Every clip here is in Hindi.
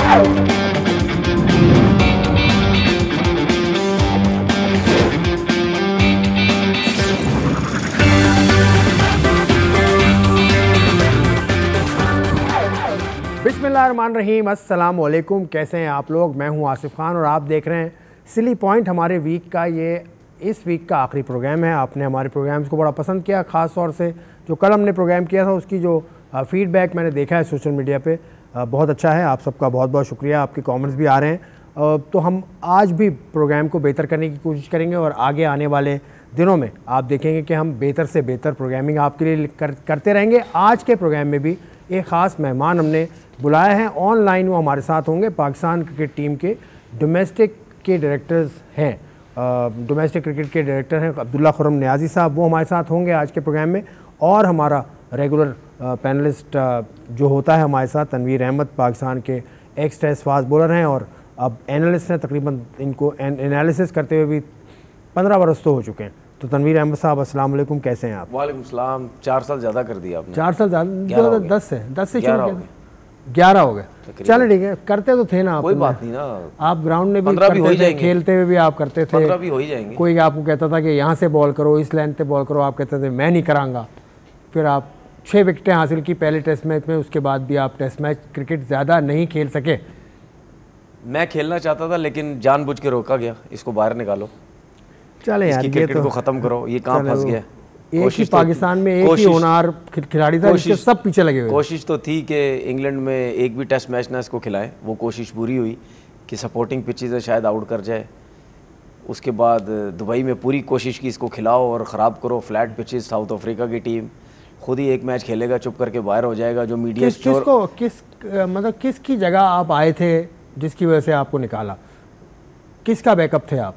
बिस्मिल्लाहिर्रहमानिर्रहीम, अस्सलाम वालेकुम। कैसे हैं आप लोग? मैं हूं आसिफ खान और आप देख रहे हैं सिली पॉइंट। हमारे वीक का ये इस वीक का आखिरी प्रोग्राम है। आपने हमारे प्रोग्राम्स को बड़ा पसंद किया, ख़ास तौर से जो कल हमने प्रोग्राम किया था उसकी जो फ़ीडबैक मैंने देखा है सोशल मीडिया पे बहुत अच्छा है। आप सबका बहुत बहुत शुक्रिया, आपके कमेंट्स भी आ रहे हैं। तो हम आज भी प्रोग्राम को बेहतर करने की कोशिश करेंगे और आगे आने वाले दिनों में आप देखेंगे कि हम बेहतर से बेहतर प्रोग्रामिंग आपके लिए करते रहेंगे। आज के प्रोग्राम में भी एक ख़ास मेहमान हमने बुलाया है ऑनलाइन, वो हमारे साथ होंगे। पाकिस्तान क्रिकेट टीम के डोमेस्टिक के डायरेक्टर्स हैं, डोमेस्टिक क्रिकेट के डायरेक्टर हैं अब्दुल्ला खुर्रम नियाज़ी साहब, वो हमारे साथ होंगे आज के प्रोग्राम में। और हमारा रेगुलर पैनलिस्ट जो होता है हमारे साथ, तनवीर अहमद, पाकिस्तान के एक्स टेस्ट फास्ट बॉलर हैं और अब एनालिस्ट हैं। तकरीबन इनको एनालिसिस करते हुए भी 15 बरस तो हो चुके हैं। तो तनवीर अहमद साहब, अस्सलाम वालेकुम, कैसे हैं आप? वालेकुम सलाम। 4 साल ज़्यादा कर दिया आपने। 4 साल ज़्यादा, 10 से 11 हो गए। चलो ठीक है, करते तो थे ना आप, कोई बात नहीं ना। आप ग्राउंड में भी 15 भी हो ही जाएंगे, खेलते हुए भी आप करते थे। 15 भी हो ही जाएंगे। कोई आपको कहता था कि यहाँ से बॉल करो, इस लाइन पे बॉल करो, आप कहते थे मैं नहीं करांगा। फिर आप 6 विकेटें हासिल की पहले टेस्ट मैच में, उसके बाद भी आप टेस्ट मैच क्रिकेट ज़्यादा नहीं खेल सके। मैं खेलना चाहता था लेकिन जानबूझ के रोका गया, इसको बाहर निकालो, चले यार, ये क्रिकेट को ख़त्म करो, ये कहाँ फंस गया। एक ही पाकिस्तान में एक ही होनहार खिलाड़ी था जिसके सब पीछे लगे हुए। कोशिश तो थी कि इंग्लैंड में एक भी टेस्ट मैच ना इसको खिलाएं, वो कोशिश पूरी हुई कि सपोर्टिंग पिचेस से शायद आउट कर जाए। उसके बाद दुबई में पूरी कोशिश की इसको खिलाओ और ख़राब करो, फ्लैट पिचेस। साउथ अफ्रीका की टीम खुद ही एक मैच खेलेगा, चुप करके बाहर हो जाएगा। जो मीडिया किसकी जगह आप आए थे जिसकी वजह से आपको निकाला? किसका बैकअप थे आप?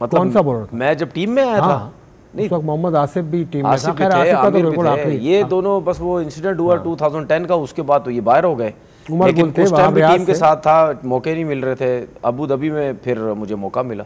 मतलब कौन सा बॉलर था? मैं जब टीम में आया था, नहीं, मोहम्मद आसिफ भी टीम में था। खैर आसिफ का तो बिल्कुल आखिरी, ये दोनों बस वो इंसिडेंट हुआ 2010 का, उसके बाद तो ये बाहर हो गए। लेकिन उस टाइम भी टीम के साथ था, मौके नहीं मिल रहे थे। अबू धाबी में फिर मुझे मौका मिला।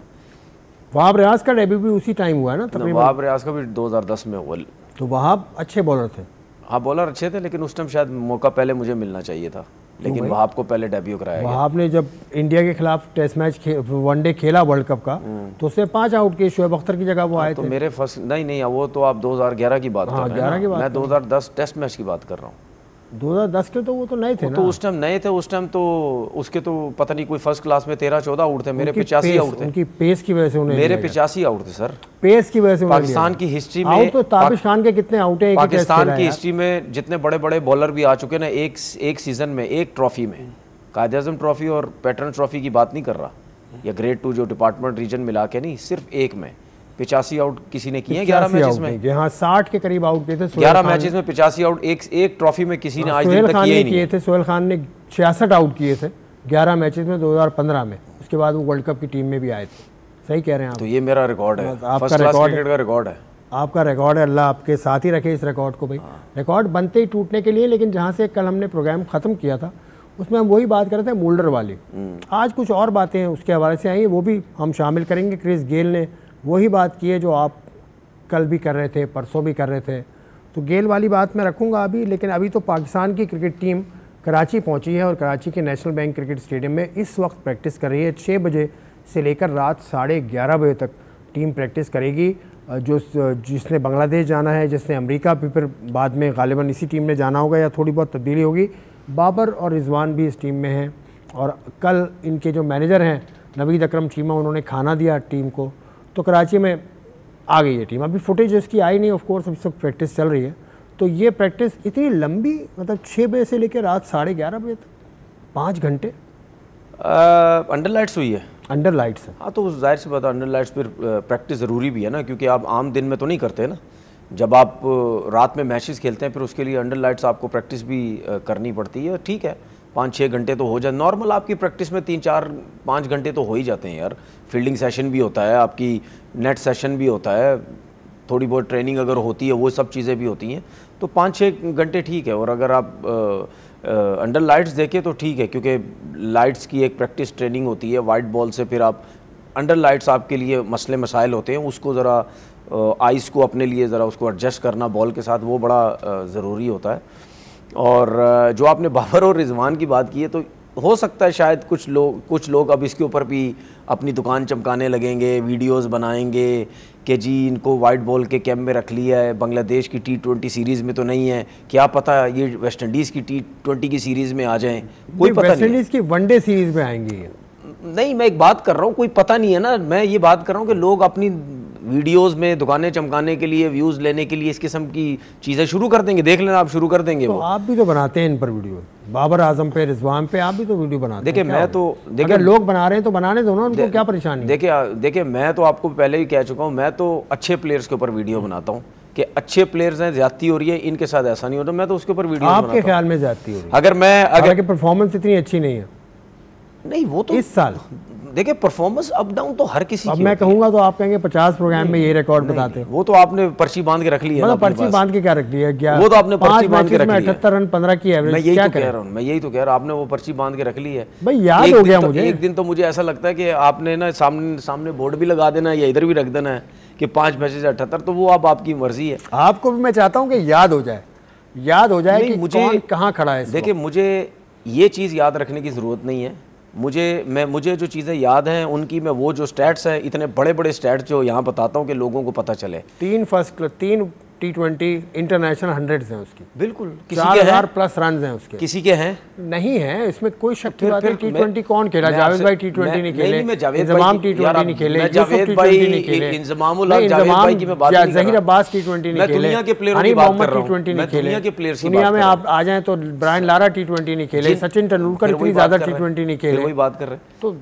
वहाब रियाज का डेब्यू भी उसी टाइम हुआ है ना तकरीबन? वहाब रियाज का भी 2010 में हुआ। तो वहाब अच्छे बॉलर थे। हाँ, बॉलर अच्छे थे, लेकिन उस टाइम शायद मौका पहले मुझे मिलना चाहिए था, लेकिन वहाब को पहले डेब्यू कराया गया। वहाब ने जब इंडिया के खिलाफ टेस्ट मैच वनडे खेला वर्ल्ड कप का, तो उससे 5 आउट किए। शोएब अख्तर की जगह वो आए तो थे। मेरे फर्स्ट नहीं, वो तो आप 2011 की बात कर रहे हैं। मैं 2010 टेस्ट मैच की बात कर रहा हूँ। 2010 के तो वो तो नए थे ना। तो उस टाइम नए थे, उस टाइम तो उसके तो पता नहीं कोई फर्स्ट क्लास में 13-14 आउट थे। मेरे 85 आउट थे। उनकी पेस की वजह से उन्हें, मेरे 85 आउट थे सर। पेस की वजह से पाकिस्तान की हिस्ट्री में आउट तो ताबिश खान के कितने आउट है पाकिस्तान की हिस्ट्री में, जितने बड़े बड़े बॉलर भी आ चुके ना एक सीजन में, एक ट्रॉफी में, कायद-ए-आज़म ट्रॉफी और पैटर्न ट्रॉफी की बात नहीं कर रहा, या ग्रेड 2 जो डिपार्टमेंट रीजन मिला के नहीं, सिर्फ एक में 85 आउट किसी ने किए 11 मैचेस में। यहाँ 60 के करीब आउट किए थे 11 मैचेस में 85 आउट, एक ट्रॉफी में किसी ने आज तक किए थे। सोहेल खान ने 66 आउट किए थे 11 मैचेस में 2015 में। उसके बाद वो वर्ल्ड कप की टीम में भी आए थे। सही कह रहे हैं आप। तो ये मेरा रिकॉर्ड है, फर्स्ट क्लास क्रिकेट का रिकॉर्ड है। आपका रिकॉर्ड है, अल्लाह आपके साथ ही रखे इस रिकॉर्ड को भाई। रिकॉर्ड बनते ही टूटने के लिए। लेकिन जहाँ से कल हमने प्रोग्राम ख़त्म किया था उसमें हम वही बात कर रहे थे मोल्डर वाली। आज कुछ और बातें उसके हवाले से आई, वो भी हम शामिल करेंगे। क्रिस गेल ने वही बात की है जो आप कल भी कर रहे थे, परसों भी कर रहे थे। तो गेल वाली बात मैं रखूँगा अभी। लेकिन अभी तो पाकिस्तान की क्रिकेट टीम कराची पहुँची है और कराची के नेशनल बैंक क्रिकेट स्टेडियम में इस वक्त प्रैक्टिस कर रही है। 6 बजे से लेकर रात 11:30 बजे तक टीम प्रैक्टिस करेगी। जिसने बांग्लादेश जाना है, जिसने अमेरिका भी फिर बाद में गालिबन इसी टीम में जाना होगा या थोड़ी बहुत तब्दीली होगी। बाबर और रिजवान भी इस टीम में हैं। और कल इनके जो मैनेजर हैं नवीद अकरम चीमा, उन्होंने खाना दिया टीम को। तो कराची में आ गई है टीम। अभी फुटेज इसकी आई नहीं, ऑफ कोर्स अभी सब प्रैक्टिस चल रही है। तो ये प्रैक्टिस इतनी लंबी, मतलब 6 बजे से लेकर रात 11:30 बजे तक, 5 घंटे अंडर लाइट्स हुई है। अंडर लाइट्स है। हाँ, तो जाहिर सी बात है अंडर लाइट्स पर प्रैक्टिस ज़रूरी भी है ना, क्योंकि आप आम दिन में तो नहीं करते ना। जब आप रात में मैचेस खेलते हैं फिर उसके लिए अंडर लाइट्स आपको प्रैक्टिस भी करनी पड़ती है। ठीक है, 5-6 घंटे तो हो जाए नॉर्मल। आपकी प्रैक्टिस में 3-4-5 घंटे तो हो ही जाते हैं यार। फील्डिंग सेशन भी होता है, आपकी नेट सेशन भी होता है, थोड़ी बहुत ट्रेनिंग अगर होती है, वो सब चीज़ें भी होती हैं। तो 5-6 घंटे ठीक है। और अगर आप अंडर लाइट्स देखें तो ठीक है, क्योंकि लाइट्स की एक प्रैक्टिस ट्रेनिंग होती है। वाइट बॉल से फिर आप अंडर लाइट्स आपके लिए मसले मसाइल होते हैं, उसको ज़रा आइस को अपने लिए ज़रा उसको एडजस्ट करना बॉल के साथ, वो बड़ा ज़रूरी होता है। और जो आपने बाबर और रिजवान की बात की है, तो हो सकता है शायद कुछ लोग अब इसके ऊपर भी अपनी दुकान चमकाने लगेंगे, वीडियोस बनाएंगे कि जी इनको वाइट बॉल के कैंप में रख लिया है, बांग्लादेश की T20 सीरीज़ में तो नहीं है, क्या पता ये वेस्ट इंडीज़ की T20 की सीरीज़ में आ जाएं, कोई पता नहीं। वेस्ट इंडीज़ की वनडे सीरीज़ में आएंगी नहीं, मैं एक बात कर रहा हूँ, कोई पता नहीं है ना। मैं ये बात कर रहा हूँ कि लोग अपनी वीडियोस में दुकानें चमकाने के लिए, व्यूज़ लेने के लिए इस किस्म की चीज़ें शुरू कर देंगे। देख लेना, आप शुरू कर देंगे। तो वो आप भी तो बनाते हैं इन पर वीडियो, बाबर आजम पे, रिजवान पे आप भी तो वीडियो बनाते हैं। देखिए मैं तो अगर लोग बना रहे हैं तो बनाने दो ना, उनको क्या परेशानी है। देखिए मैं तो आपको पहले ही कह चुका हूँ, मैं तो अच्छे प्लेयर्स के ऊपर वीडियो बनाता हूँ कि अच्छे प्लेयर्स हैं, ज्यादती हो रही है, इनके साथ ऐसा नहीं होता, मैं तो उसके ऊपर वीडियो बनाता हूँ। आपके ख्याल में ज्यादती हो रही है? अगर परफॉर्मेंस इतनी अच्छी नहीं है नहीं, वो तो इस साल देखिए परफॉर्मेंस अप डाउन तो हर किसी अब की मैं कहूंगा तो आप कहेंगे 50 प्रोग्राम में ये रिकॉर्ड बताते हैं। वो तो आपने पर्ची बांध के रख ली है, मतलब पर्ची बांध के क्या रख ली है? वो तो आपने पर्ची बांध के रख ली है। 78 रन 15 की एवरेज, मैं यही तो कह रहा हूँ, आपने वो पर्ची बांध के रख ली है भाई। याद हो गया मुझे। एक दिन तो मुझे ऐसा लगता है कि आपने ना सामने बोर्ड भी लगा देना है या इधर भी रख देना है कि 5 मैचेस 78, तो वो अब आपकी मर्जी है। आपको भी मैं चाहता हूँ कि याद हो जाए कि मुझे कहाँ खड़ा है। देखिए मुझे ये चीज़ याद रखने की ज़रूरत नहीं है। मुझे जो चीज़ें याद हैं उनकी, मैं वो जो स्टैट्स हैं, इतने बड़े बड़े स्टैट्स जो यहाँ बताता हूँ कि लोगों को पता चले। 3 T20 इंटरनेशनल 100s हैं उसकी, बिल्कुल। 4000 प्लस रन हैं उसके। किसी के हैं? नहीं है, इसमें कोई शक की बात है। T20 कौन खेला? जावेद भाई T20 नहीं खेले, इंजमाम T20 नहीं खेले, जावेद भाई, इंजमाम उल हक, जावेद भाई की मैं बात नहीं कर रहा, ज़हीर अब्बास T20 नहीं खेले, दुनिया के प्लेयरों की बात कर रहा हूं, T20 नहीं खेले। दुनिया के प्लेयर्स की दुनिया में आप आ जाएं तो ब्रायन लारा T20 नहीं खेले, सचिन तेंदुलकर इतनी ज्यादा T20 नहीं खेले। वही बात कर रहे हैं। तो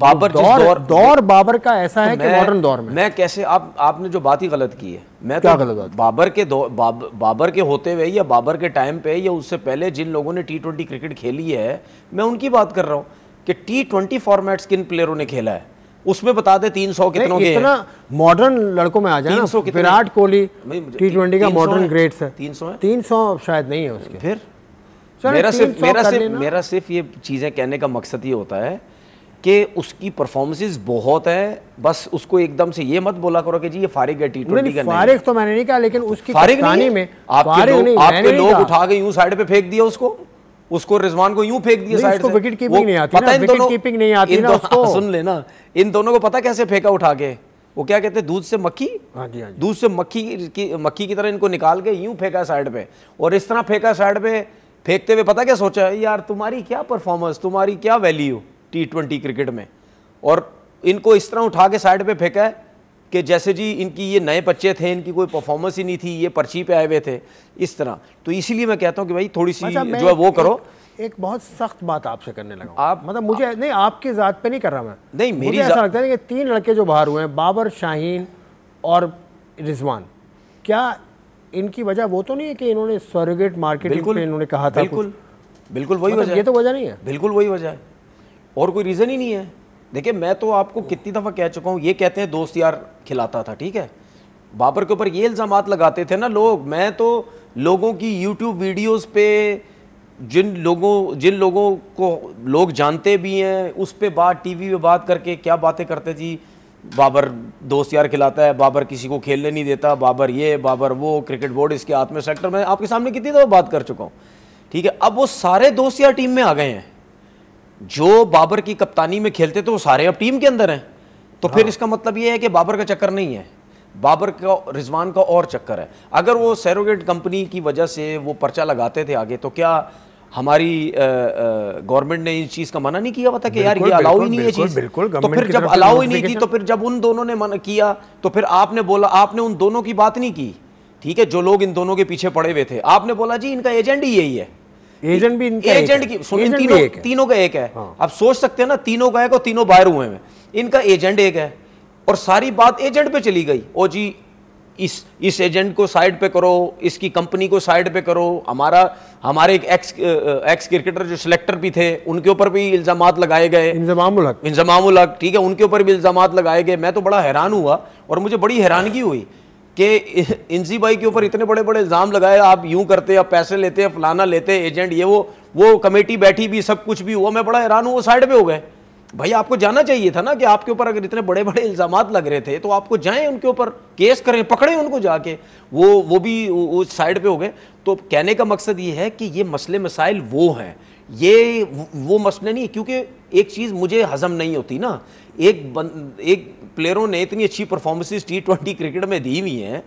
बाबर दौर बाबर का ऐसा है कि मॉडर्न दौर में मैं कैसे आपने जो बात ही गलत की है। मैं क्या तो गलत बात? बाबर के होते हुए या बाबर के टाइम पे या उससे पहले जिन लोगों ने T20 क्रिकेट खेली है, मैं उनकी बात कर रहा हूँ कि T20 फॉर्मेट्स किन प्लेयरों ने खेला है, उसमें बता दे 300 कितनों के हैं। इतना मॉडर्न लड़कों में आ जाए ना, विराट कोहली T20 का मॉडर्न ग्रेट्स है। 300 शायद नहीं है उसके। फिर मेरा सिर्फ ये चीज़ें कहने का मकसद ये होता है कि उसकी परफॉर्मेंसेस बहुत है, बस उसको एकदम से ये मत बोला करो कि जी ये फारिग है T20 का। फारिग तो मैंने नहीं कहा, लेकिन उसकी कप्तानी में आपके लोग उठा के यूं साइड पे फेंक दिया उसको रिजवान को यूं फेंक दिया साइड से। विकेट कीपिंग नहीं आती ना, विकेट कीपिंग नहीं आती ना उसको। सुन लेना, इन दोनों को पता कैसे फेंका उठा के? वो क्या कहते हैं, दूध से मक्खी, दूध से मक्खी की तरह इनको निकाल के यूं फेंका साइड पे, और इस तरह फेंका साइड पे। फेंकते हुए पता क्या सोचा है, यार तुम्हारी क्या परफॉर्मेंस, तुम्हारी क्या वैल्यू T20 क्रिकेट में, और इनको इस तरह उठा के साइड पे फेंका है कि जैसे जी इनकी ये नए बच्चे थे, इनकी कोई परफॉर्मेंस ही नहीं थी, ये पर्ची पे आए हुए थे इस तरह। तो इसीलिए मैं कहता हूँ कि भाई थोड़ी सी जो है वो करो। एक बहुत सख्त बात आपसे करने लगा आप, मतलब मुझे नहीं, आपकी ज़ात पे नहीं कर रहा मैं, नहीं मेरी ऐसा लगता है कि 3 लड़के जो बाहर हुए हैं, बाबर, शाहीन और रिजवान, क्या इनकी वजह वो तो नहीं है कि इन्होंने सरोगेट मार्केटिंग पे इन्होंने कहा था? बिल्कुल वही वजह है। ये तो वजह नहीं है, बिल्कुल वही वजह है, और कोई रीज़न ही नहीं है। देखिए मैं तो आपको कितनी दफ़ा कह चुका हूँ, ये कहते हैं दोस्त यार खिलाता था, ठीक है। बाबर के ऊपर ये इल्ज़ामात लगाते थे ना लोग। मैं तो लोगों की यूट्यूब वीडियोस पे जिन लोगों को लोग जानते भी हैं, उस पे बात टीवी पे बात करके क्या बातें करते थी, बाबर दोस्त यार खिलाता है, बाबर किसी को खेलने नहीं देता, बाबर ये बाबर वो, क्रिकेट बोर्ड इसके हाथ में सेक्टर में, आपके सामने कितनी दफ़ा बात कर चुका हूँ, ठीक है। अब वो सारे दोस्त यार टीम में आ गए हैं, जो बाबर की कप्तानी में खेलते थे वो सारे अब टीम के अंदर हैं। तो फिर इसका मतलब ये है कि बाबर का चक्कर नहीं है, बाबर का रिजवान का और चक्कर है। अगर वो सरोगेट कंपनी की वजह से वो पर्चा लगाते थे आगे, तो क्या हमारी गवर्नमेंट ने इस चीज़ का मना नहीं किया हुआ था कि यार ये अलाउ ही नहीं है चीज़? तो फिर जब अलाउ ही नहीं की, तो फिर जब उन दोनों ने मना किया, तो फिर आपने बोला, आपने उन दोनों की बात नहीं की, ठीक है, जो लोग इन दोनों के पीछे पड़े हुए थे। आपने बोला जी इनका एजेंट ही यही है, एजेंट भी एजेंट की तीनों का एक है। आप सोच सकते हैं ना, तीनों का एक और तीनों बाहर हुए हैं, इनका एजेंट एक है, और सारी बात एजेंट पे चली गई। ओ जी इस एजेंट को साइड पे करो, इसकी कंपनी को साइड पे करो। हमारे एक एक्स क्रिकेटर जो सिलेक्टर भी थे, उनके ऊपर भी इल्जामात लगाए गए, इंजमाम उल हक, ठीक है, उनके ऊपर भी इल्जामात लगाए गए। मैं तो बड़ा हैरान हुआ, और मुझे बड़ी हैरानगी हुई कि इंजी भाई के ऊपर इतने बड़े बड़े इल्ज़ाम लगाए, आप यूं करते, आप पैसे लेते, फलाना लेते, एजेंट ये वो कमेटी बैठी भी, सब कुछ भी हुआ। मैं बड़ा हैरान हूँ, वो साइड पे हो गए। भाई आपको जाना चाहिए था ना कि आपके ऊपर अगर इतने बड़े बड़े इल्ज़ामात लग रहे थे तो आपको जाएं, उनके ऊपर केस करें, पकड़ें उनको जाके। वो भी साइड पे हो गए। तो कहने का मकसद ये है कि ये मसले मसाइल वो हैं, ये वो मसले नहीं है, क्योंकि एक चीज़ मुझे हजम नहीं होती ना, एक प्लेयरों ने इतनी अच्छी परफॉर्मेंसेस T20 क्रिकेट में दी हुई हैं,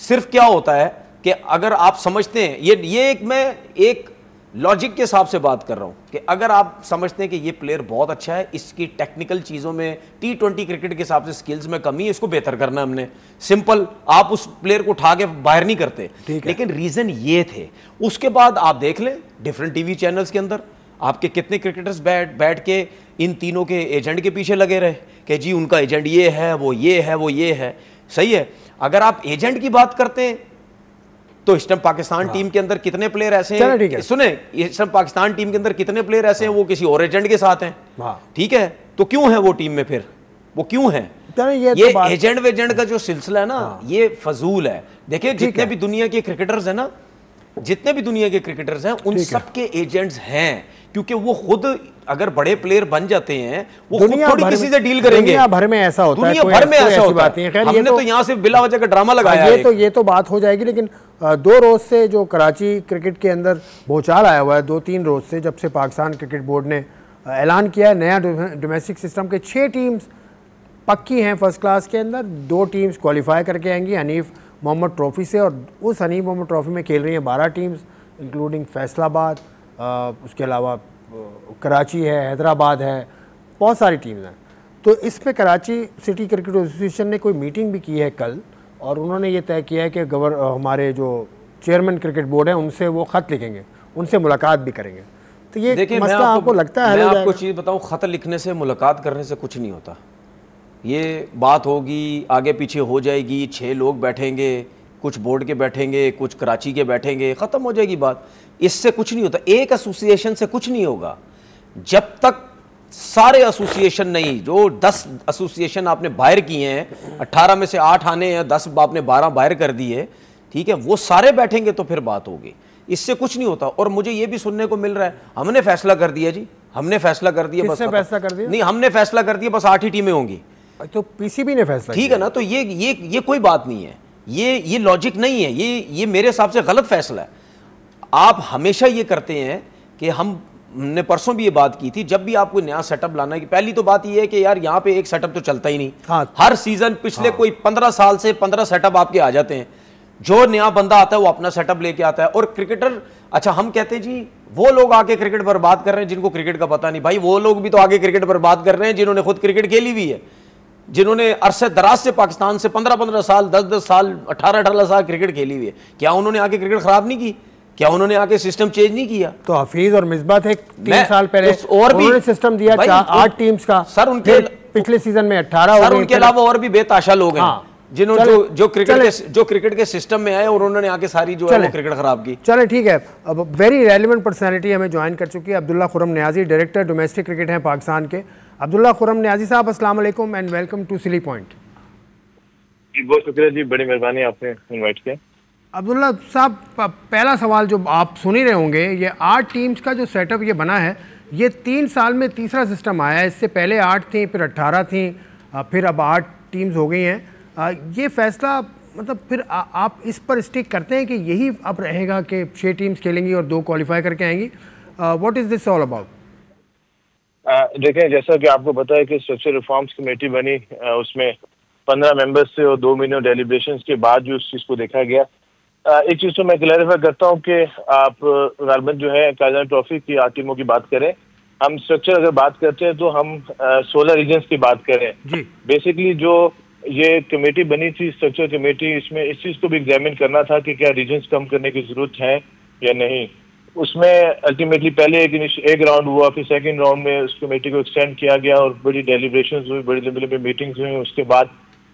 सिर्फ क्या होता है कि अगर आप समझते हैं, ये मैं एक लॉजिक के हिसाब से बात कर रहा हूं कि अगर आप समझते हैं कि ये प्लेयर बहुत अच्छा है, इसकी टेक्निकल चीज़ों में T20 क्रिकेट के हिसाब से स्किल्स में कमी है, इसको बेहतर करना हमने, सिंपल, आप उस प्लेयर को उठा के बाहर नहीं करते। लेकिन रीज़न ये थे। उसके बाद आप देख लें डिफरेंट टीवी चैनल्स के अंदर आपके कितने क्रिकेटर्स बैठ के इन तीनों के एजेंट के पीछे लगे रहे कि जी उनका एजेंट ये है, वो ये है, वो ये है। सही है, अगर आप एजेंट की बात करते हैं तो इस टाइम पाकिस्तान टीम के अंदर कितने प्लेयर ऐसे हैं, सुने, इस टाइम पाकिस्तान टीम के अंदर कितने प्लेयर ऐसे हैं वो किसी और एजेंट के साथ हैं। ठीक है, तो क्यों है वो टीम में, फिर वो क्यों है? ये एजेंट वेजेंट का जो सिलसिला है ना, ये फजूल है। देखिए जितने भी दुनिया के क्रिकेटर्स हैं ना, जितने भी दुनिया के क्रिकेटर्स हैं उन सबके एजेंट्स हैं, क्योंकि वो खुद अगर बड़े प्लेयर बन जाते हैं वो खुद थोड़ी किसी से डील करेंगे। दुनिया भर में ऐसा होता है, दुनिया भर में ऐसा होता है। हमने तो यहाँ से बिला वजह का ड्रामा लगाया है। ये तो बात हो जाएगी, लेकिन 2 रोज से जो कराची क्रिकेट के अंदर भूचाल आया हुआ है, 2-3 रोज से, जब से पाकिस्तान क्रिकेट बोर्ड ने ऐलान किया है नया डोमेस्टिक सिस्टम के 6 टीम्स पक्की हैं फर्स्ट क्लास के अंदर, 2 टीम्स क्वालिफाई करके आएंगी हनीफ मोहम्मद ट्रॉफी से, और उस हनीफ मोहम्मद ट्रॉफी में खेल रही हैं 12 टीम्स इंक्लूडिंग फैसलाबाद, उसके अलावा कराची है, हैदराबाद है, बहुत सारी टीम्स हैं। तो इस पे कराची सिटी क्रिकेट एसोसिएशन ने कोई मीटिंग भी की है कल, और उन्होंने ये तय किया है कि हमारे जो चेयरमैन क्रिकेट बोर्ड है उनसे वो ख़त लिखेंगे, उनसे मुलाकात भी करेंगे। तो ये मसला आपको लगता है? मैं आपको चीज़ बताऊँ, ख़त लिखने से, मुलाकात करने से कुछ नहीं होता। ये बात होगी, आगे पीछे हो जाएगी, 6 लोग बैठेंगे, कुछ बोर्ड के बैठेंगे, कुछ कराची के बैठेंगे, ख़त्म हो जाएगी बात। इससे कुछ नहीं होता, एक एसोसिएशन से कुछ नहीं होगा। जब तक सारे एसोसिएशन नहीं, जो 10 एसोसिएशन आपने बाहर किए हैं, 18 में से 8 आने हैं, 10 आपने 12 बाहर कर दिए, ठीक है, वो सारे बैठेंगे तो फिर बात होगी। इससे कुछ नहीं होता। और मुझे ये भी सुनने को मिल रहा है हमने फैसला कर दिया जी, हमने फैसला कर दिया, बस फैसला कर दिया? नहीं, हमने फैसला कर दिया, बस 8 ही टीमें होंगी। तो पीसीबी ने फैसला, ठीक है ना, तो ये कोई बात नहीं है, ये लॉजिक नहीं है, ये मेरे हिसाब से गलत फैसला है। आप हमेशा ये करते हैं कि हमने परसों भी ये बात की थी, जब भी आप कोई नया सेटअप लाना है, कि पहली तो बात ये है कि यार यहाँ पे एक सेटअप तो चलता ही नहीं। हर सीजन पिछले कोई 15 साल से 15 सेटअप आपके आ जाते हैं। जो नया बंदा आता है वो अपना सेटअप लेके आता है, और क्रिकेटर, अच्छा हम कहते हैं जी वो लोग आके क्रिकेट बर्बाद कर रहे हैं जिनको क्रिकेट का पता नहीं। भाई वो लोग भी तो आगे क्रिकेट बर्बाद कर रहे हैं जिन्होंने खुद क्रिकेट खेली हुई है, जिन्होंने अरसे दराज से पाकिस्तान से 15-15 साल, 10-10 साल, 18-18 साल क्रिकेट खेली हुई है। क्या उन्होंने आके क्रिकेट खराब नहीं की? क्या उन्होंने आके सिस्टम चेंज नहीं किया? तो हफीज और मिसबा थे 3 साल पहले, और भी सिस्टम दिया 8 टीम्स का। सर उनके पिछले सीजन में 18 सर, उनके अलावा और भी बेताशा लोग हैं जिन्होंने जो क्रिकेट के सिस्टम में आए और उन्होंने आके सारी जो है वो क्रिकेट खराब की। चले ठीक है, अब वेरी रेलेवेंट पर्सनैलिटी हमें ज्वाइन कर चुकी है, Abdullah Khurram Niazi, director domestic cricket हैं पाकिस्तान के। अब्दुल्ला खुर्रम नियाजी साहब, अस्सलाम वालेकुम and welcome to Silly Point. बहुत शुक्रिया जी, बड़ी मेहरबानी आपने इनवाइट किया। अब्दुल्ला साहब, पहला सवाल जो आप सुन ही रहे होंगे, ये 8 टीम्स का जो सेटअप ये बना है, ये 3 साल में तीसरा सिस्टम आया है। इससे पहले 8 थी, फिर 18 थी, फिर अब 8 टीम्स हो गई हैं। ये फैसला मतलब फिर आप इस पर स्टिक करते हैं कि यही अब रहेगा कि 6 टीम्स खेलेंगी और 2 क्वालिफाई करके आएंगी? What is this all about? देखें, जैसा कि आपको पता है कि स्ट्रक्चर रिफॉर्म्स कमेटी बनी, उसमें 15 मेंबर्स से और 2 महीनों डेलिब्रेशंस के बाद जो उस चीज़ को देखा गया। एक चीज़ तो मैं क्लैरिफाई करता हूँ कि आप गालबन जो है कायजान ट्रॉफी की 8 टीमों की बात करें, हम स्ट्रक्चर अगर बात करते हैं तो हम 16 रीजन्स की बात करें। बेसिकली जो ये कमेटी बनी थी, स्ट्रक्चर कमेटी, इसमें इस चीज़ को भी एग्जामिन करना था कि क्या रीजन्स कम करने की ज़रूरत है या नहीं। उसमें अल्टीमेटली पहले एक राउंड हुआ, फिर सेकंड राउंड में उस कमेटी को एक्सटेंड किया गया और बड़ी डेलिब्रेशंस हुई, बड़ी लंबी लंबी मीटिंग्स हुई। उसके बाद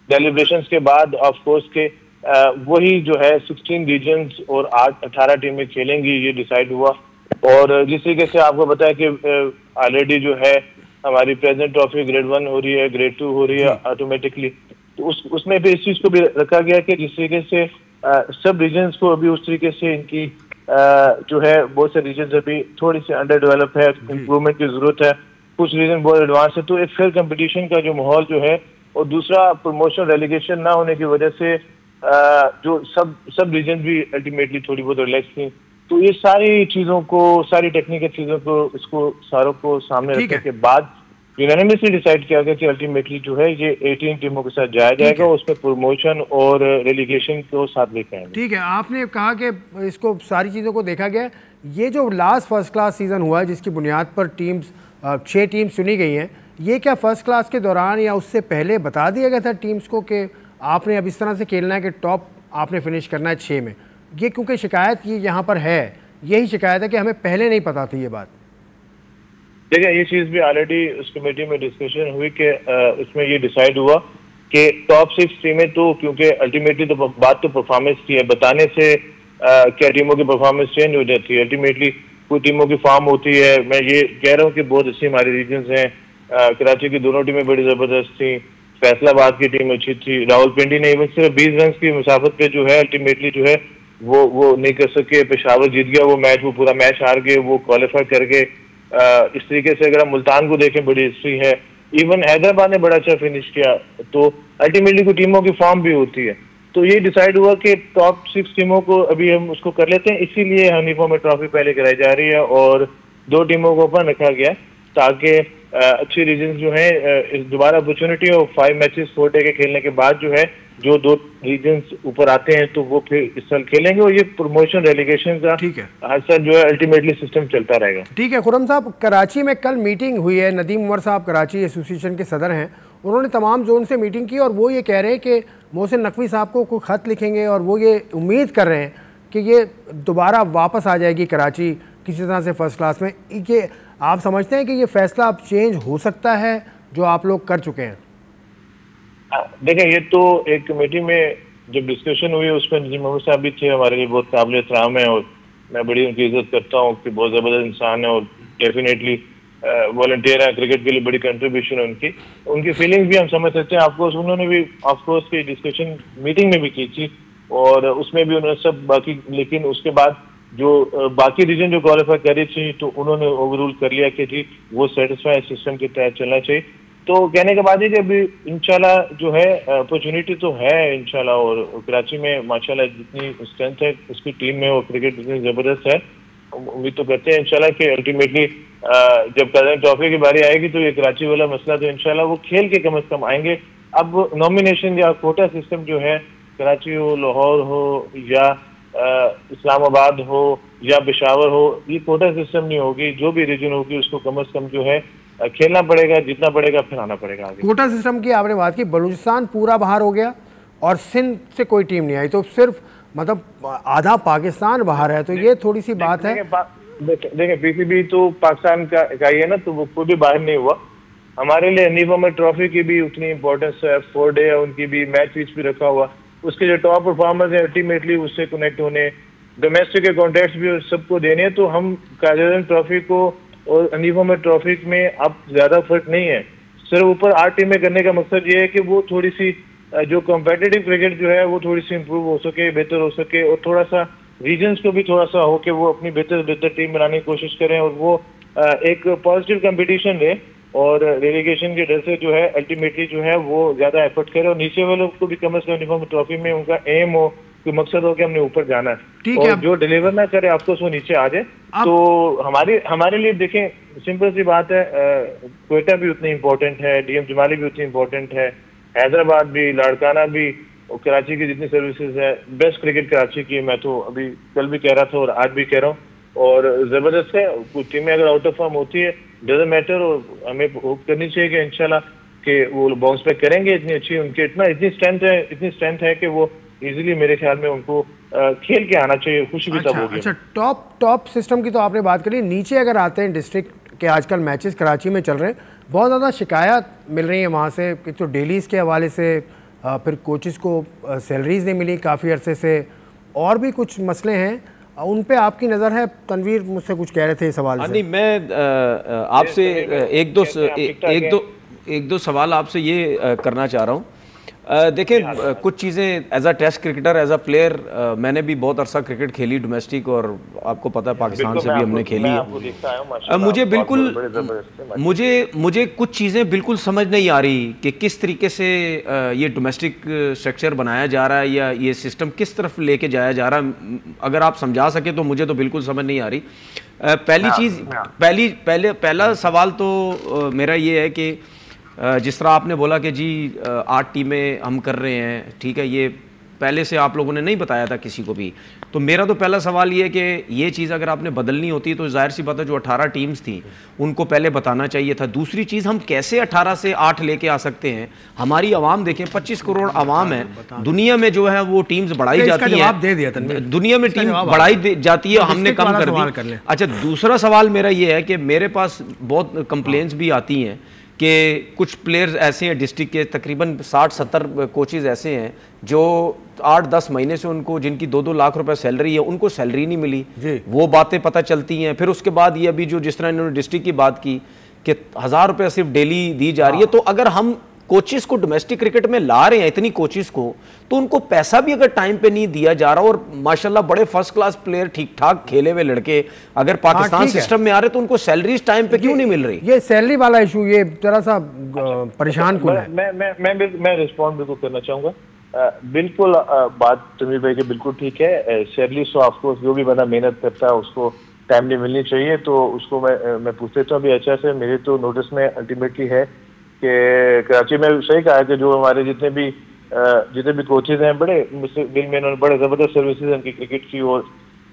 डेलिब्रेशंस के बाद ऑफ कोर्स के वही जो है 16 रीजन्स और 18 टीमें खेलेंगी, ये डिसाइड हुआ। और जिस तरीके से आपको पता है कि ऑलरेडी जो है हमारी प्रेसिडेंट ट्रॉफी ग्रेड 1 हो रही है, ग्रेड 2 हो रही है ऑटोमेटिकली, तो उसमें भी इस चीज़ को भी रखा गया कि जिस तरीके से सब रीजन्स को अभी उस तरीके से इनकी जो है बहुत से रीजन अभी थोड़ी सी अंडर डेवलप है, इम्प्रूवमेंट की जरूरत है, कुछ रीजन बहुत एडवांस है। तो एक फेयर कंपटीशन का जो माहौल जो है, और दूसरा प्रमोशन रेलीगेशन ना होने की वजह से जो सब रीजन भी अल्टीमेटली थोड़ी बहुत रिलैक्स थी। तो ये सारी चीज़ों को, सारी टेक्निकल चीज़ों को, इसको सारों को सामने रखने के बाद यूनानिमसली डिसाइड किया गया कि अल्टीमेटली जो है ये 18 टीमों के साथ जाया जाएगा, उसमें प्रमोशन और रेलीगेशन को साथ लेकर आएंगे। ठीक है, आपने कहा कि इसको सारी चीज़ों को देखा गया। ये जो लास्ट फर्स्ट क्लास सीज़न हुआ है जिसकी बुनियाद पर टीम्स 6 टीम्स चुनी गई हैं, ये क्या फर्स्ट क्लास के दौरान या उससे पहले बता दिया गया था टीम्स को कि आपने अब इस तरह से खेलना है कि टॉप आपने फिनिश करना है 6 में? ये क्योंकि शिकायत ये यहाँ पर है, यही शिकायत है कि हमें पहले नहीं पता थी ये बात। देखिए, ये चीज़ भी ऑलरेडी उस कमेटी में डिस्कशन हुई कि उसमें ये डिसाइड हुआ कि टॉप 6 टीमें, तो क्योंकि अल्टीमेटली तो बात तो परफॉर्मेंस की है, बताने से क्या टीमों की परफॉर्मेंस चेंज हो जाती है। अल्टीमेटली कुछ टीमों की फॉर्म होती है। मैं ये कह रहा हूँ कि बहुत अच्छी हमारी रीजन्स हैं। कराची की दोनों टीमें बड़ी ज़बरदस्त थी, फैसलाबाद की टीम अच्छी थी, रावलपिंडी ने इवन सिर्फ 20 रन की मुसाफत पे जो है अल्टीमेटली जो है वो नहीं कर सके। पेशावर जीत गया वो मैच, वो पूरा मैच हार गए, वो क्वालिफाई कर गए। इस तरीके से अगर हम मुल्तान को देखें, बड़ी हिस्ट्री है। इवन हैदराबाद ने बड़ा अच्छा फिनिश किया। तो अल्टीमेटली कुछ टीमों की फॉर्म भी होती है। तो ये डिसाइड हुआ कि टॉप 6 टीमों को अभी हम उसको कर लेते हैं, इसीलिए हनीफा में ट्रॉफी पहले कराई जा रही है और 2 टीमों को ओपन रखा गया ताकि अच्छी रीजन जो है दोबारा अपॉर्चुनिटी हो। 5 मैचेस 4 डे के खेलने के बाद जो है जो 2 रीजन्स ऊपर आते हैं तो वो फिर इस साल खेलेंगे और ये प्रमोशन रेलीगेशन का हर साल जो है अल्टीमेटली सिस्टम चलता रहेगा। ठीक है खुर्रम साहब, कराची में कल मीटिंग हुई है। नदीम उमर साहब कराची एसोसिएशन के सदर हैं, उन्होंने तमाम जोन से मीटिंग की और वो ये कह रहे हैं कि मोहसिन नकवी साहब को कोई ख़त लिखेंगे और वो ये उम्मीद कर रहे हैं कि ये दोबारा वापस आ जाएगी कराची किसी तरह से फर्स्ट क्लास में। ये आप समझते हैं कि ये फैसला अब चेंज हो सकता है जो आप लोग कर चुके हैं? देखें, ये तो एक कमेटी में जब डिस्कशन हुई उसमें नदीम उमर साहब भी थे, हमारे लिए बहुत काबिल एहतराम है और मैं बड़ी उनकी इज्जत करता हूँ कि बहुत ज़बरदस्त इंसान है और डेफिनेटली वॉलंटियर है, क्रिकेट के लिए बड़ी कंट्रीब्यूशन है उनकी फीलिंग्स भी हम समझ सकते हैं। ऑफकोर्स उन्होंने भी ऑफकोर्स की डिस्कशन मीटिंग में भी की थी और उसमें भी उन्होंने सब बाकी, लेकिन उसके बाद जो बाकी रीजन जो क्वालिफाई करी थी तो उन्होंने ओवररूल कर लिया कि जी वो सेटिस्फाई सिस्टम के तहत चलना चाहिए। तो कहने के बाद ही कि अभी इंशाल्लाह जो है अपॉर्चुनिटी तो है इंशाल्लाह, और कराची में माशाल्लाह जितनी स्ट्रेंथ है उसकी टीम में और क्रिकेट जितनी ज़बरदस्त है, उम्मीद तो करते हैं इंशाल्लाह कि अल्टीमेटली जब कदम ट्रॉफी की बारी आएगी तो ये कराची वाला मसला तो इंशाल्लाह वो खेल के कम से कम आएंगे। अब नॉमिनेशन या कोटा सिस्टम जो है, कराची हो, लाहौर हो या इस्लामाबाद हो या पेशावर हो, ये कोटा सिस्टम नहीं होगी। जो भी रीजन होगी उसको कम से कम जो है खेलना पड़ेगा, जीतना पड़ेगा, फिर आना पड़ेगा आगे। कोटा सिस्टम की आपने बात की, बलूचिस्तान पूरा बाहर हो गया और सिंध से कोई टीम नहीं आई, तो सिर्फ मतलब आधा पाकिस्तान बाहर है, तो ये थोड़ी सी बात है। देखिए पीसीबी तो पाकिस्तान का ही है ना, तो वो कोई भी बाहर नहीं हुआ। हमारे लिए हनीफा में ट्रॉफी की भी उतनी इंपॉर्टेंस है, 4 डे है, उनकी भी मैच विच भी रखा हुआ, उसके जो टॉप परफॉर्मर्स है अल्टीमेटली उससे कनेक्ट होने, डोमेस्टिक के कॉन्ट्रैक्ट्स भी सबको देने हैं। तो हम कायदे ट्रॉफी को और हनीफा में ट्रॉफी में अब ज्यादा फर्क नहीं है, सिर्फ ऊपर 8 टीमें करने का मकसद ये है कि वो थोड़ी सी जो कॉम्पिटिटिव क्रिकेट जो है वो थोड़ी सी इम्प्रूव हो सके, बेहतर हो सके, और थोड़ा सा रीजन्स को भी थोड़ा सा हो कि वो अपनी बेहतर टीम बनाने की कोशिश करें और वो एक पॉजिटिव कंपटीशन ले और रेलीगेशन के डर से जो है अल्टीमेटली जो है वो ज्यादा एफर्ट करे और नीचे वालों को भी कम से कम ट्रॉफी में उनका एम हो कि मकसद हो कि हमने ऊपर जाना है, और जो डिलीवर ना करे आपको वो नीचे आ जाए। तो हमारे लिए देखें सिंपल सी बात है, क्वेटा भी उतनी इम्पोर्टेंट है, डीएम जमाली भी उतनी इम्पोर्टेंट है, हैदराबाद भी, लाड़काना भी, और कराची की जितनी सर्विसेज है, बेस्ट क्रिकेट कराची की, मैं तो अभी कल भी कह रहा था और आज भी कह रहा हूँ, और जबरदस्त है। कुछ टीमें अगर आउट ऑफ फॉर्म होती है डजंट मैटर, और हमें होप करनी चाहिए कि इंशाल्लाह कि वो बाउंस बैक करेंगे। इतनी अच्छी उनके इतनी स्ट्रेंथ है कि वो इजीली मेरे ख्याल में उनको खेल के आना चाहिए, खुशी भी तब होगी। अच्छा, टॉप सिस्टम की तो आपने बात करी, नीचे अगर आते हैं डिस्ट्रिक्ट के आजकल मैचेस कराची में चल रहे हैं, बहुत ज़्यादा शिकायत मिल रही है वहाँ से कि तो डेलीज़ के हवाले से, फिर कोचेस को सैलरीज नहीं मिली काफ़ी अरसे से, और भी कुछ मसले हैं, उन पे आपकी नज़र है? तनवीर मुझसे कुछ कह रहे थे इस सवाल से। नहीं, मैं आपसे एक दो सवाल आपसे ये करना चाह रहा हूँ। देखिए कुछ चीज़ें as a test cricketer, as a player, मैंने भी बहुत अरसा क्रिकेट खेली डोमेस्टिक, और आपको पता है पाकिस्तान से भी हमने खेली है। मुझे बिल्कुल मुझे कुछ चीज़ें बिल्कुल समझ नहीं आ रही कि किस तरीके से ये डोमेस्टिक स्ट्रक्चर बनाया जा रहा है, या ये सिस्टम किस तरफ लेके जाया जा रहा है। अगर आप समझा सके तो मुझे तो बिल्कुल समझ नहीं आ रही। पहली चीज़, पहला सवाल तो मेरा ये है कि जिस तरह आपने बोला कि जी 8 टीमें हम कर रहे हैं, ठीक है, ये पहले से आप लोगों ने नहीं बताया था किसी को भी। तो मेरा तो पहला सवाल ये है कि ये चीज़ अगर आपने बदलनी होती तो जाहिर सी बात है जो 18 टीम्स थी उनको पहले बताना चाहिए था। दूसरी चीज़, हम कैसे 18 से 8 लेके आ सकते हैं? हमारी आवाम देखें, 25 करोड़ आवाम है दुनिया में, जो है वो टीम्स बढ़ाई जाती है, दुनिया में टीम बढ़ाई जाती है, हमने कम कर दी। अच्छा, दूसरा सवाल मेरा ये है कि मेरे पास बहुत कंप्लेंट्स भी आती हैं कि कुछ प्लेयर्स ऐसे हैं डिस्ट्रिक्ट के, तकरीबन 60-70 कोचेज़ ऐसे हैं जो 8-10 महीने से उनको, जिनकी 2-2 लाख रुपए सैलरी है, उनको सैलरी नहीं मिली। वो बातें पता चलती हैं। फिर उसके बाद ये अभी जो जिस तरह इन्होंने डिस्ट्रिक्ट की बात की कि 1000 रुपये सिर्फ डेली दी जा रही है, तो अगर हम कोचेस को डोमेस्टिक क्रिकेट में ला रहे हैं इतनी कोचेस को, तो उनको पैसा भी अगर टाइम पे नहीं दिया जा रहा, और माशाल्लाह बड़े फर्स्ट क्लास प्लेयर, ठीक ठाक खेले हुए लड़के अगर पाकिस्तान सिस्टम में आ रहे तो उनको सैलरीज टाइम पे क्यों नहीं मिल रही? ये सैलरी वाला इशू ये जरा सा परेशान कुन है। मैं रिस्पॉन्ड बिल्कुल करना चाहूंगा। बिल्कुल बात तमीर भाई की बिल्कुल ठीक है। सैलरी तो ऑफकोर्स जो भी बंदा मेहनत करता है उसको टाइमली मिलनी चाहिए, तो उसको मैं पूछ लेता हूँ अभी। अच्छा से मेरे तो नोटिस में अल्टीमेटली है कि कराची में सही कहा है कि जो हमारे जितने भी कोचेज हैं, बड़े इन्होंने बड़े ज़बरदस्त सर्विसेज उनकी क्रिकेट की, और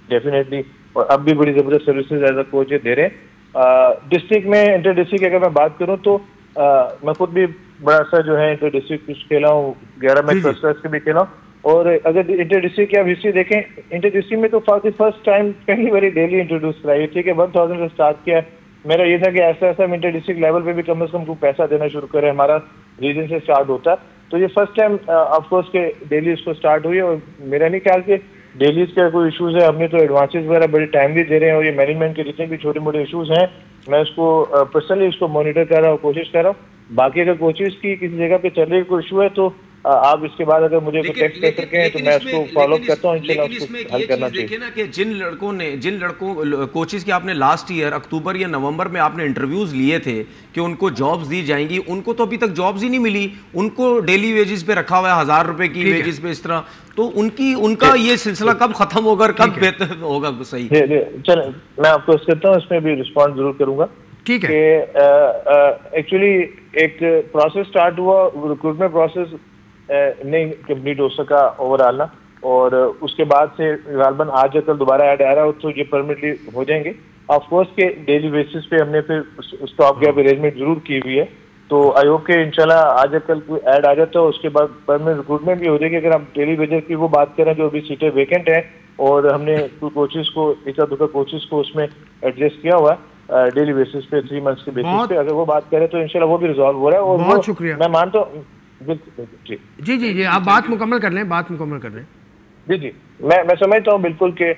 डेफिनेटली और अब भी बड़ी ज़बरदस्त सर्विसेज एज अ कोच दे रहे हैं। डिस्ट्रिक्ट में, इंटर डिस्ट्रिक्ट की अगर मैं बात करूँ तो मैं खुद भी बड़ा सा जो है इंटर डिस्ट्रिक्ट कुछ खेला हूँ, 11 मैच फर्स्ट के भी खेला हूँ। और अगर इंटर डिस्ट्रिक्ट की आप हिस्ट्री देखें, इंटर डिस्ट्रिक्ट में तो फर्स्ट टाइम पहली बारी डेली इंट्रोड्यूस कराई, ठीक है, 1000 से स्टार्ट किया। मेरा ये था कि ऐसा ऐसा इंटर डिस्ट्रिक्ट लेवल पे भी कम से कम को पैसा देना शुरू करें, हमारा रीजन से स्टार्ट होता है। तो ये फर्स्ट टाइम ऑफकोर्स के डेली इसको स्टार्ट हुई, और मेरा नहीं ख्याल कि डेलीज का कोई इशूज़ है। हमने तो एडवांसेस वगैरह बड़े टाइमली दे रहे हैं, और ये मैनेजमेंट के जितने भी छोटे मोटे इशूज़ हैं मैं उसको पर्सनली उसको मॉनिटर कर रहा हूँ, कोशिश कर रहा हूँ। बाकी अगर कोचेज की किसी जगह पे चल रही कोई इशू है तो आप इसके बाद अगर मुझे टेक्स्ट कर सकें तो मैं उसको फॉलो करता हूँ, इंशाल्लाह उसको हल करना चाहिए। देखिए ना कि जिन लड़कों कोचेस के आपने लास्ट ईयर अक्टूबर या नवंबर में आपने इंटरव्यूज लिए थे कि उनको जॉब्स दी जाएंगी, उनको तो अभी तक जॉब्स ही नहीं मिली, उनको डेली वेजेस पे रखा हुआ है, 1000 रुपए की वेजेस पे, इस तरह। तो उनका ये सिलसिला कब खत्म होगा और कब बेहतर होगा? सही, चलो मैं आपको इस करता हूँ, इसमें भी रिस्पॉन्स जरूर करूंगा। ठीक है, एक्चुअली एक प्रोसेस स्टार्ट हुआ, रिक्रूटमेंट प्रोसेस नहीं कंप्लीट हो सका ओवरऑल ना, और उसके बाद से गालबन आज या कल दोबारा ऐड आ रहा हो तो ये परमानेंटली हो जाएंगे। ऑफकोर्स के डेली बेसिस पे हमने फिर स्टॉप गैप अरेंजमेंट जरूर की हुई है, तो आई होप के इंशाल्लाह आज या कल कोई ऐड आ जाता है, उसके बाद परमानेंट रिक्रूटमेंट भी हो जाएगी। अगर हम डेली बेसिस की वो बात करें जो अभी सीटें वेकेंट हैं, और हमने कोचेस को एक आध कोचेस को उसमें एडजस्ट किया हुआ है डेली बेसिस पे, 3 मंथ्स के बेसिस पे, अगर वो बात करें तो इंशाल्लाह वो भी रिजॉल्व हो रहा है। और बहुत शुक्रिया, मैं मानता हूँ। जी जी जी, आप बात मुकम्मल कर लें, बात मुकम्मल कर लें। जी जी, मैं समझता हूँ बिल्कुल कि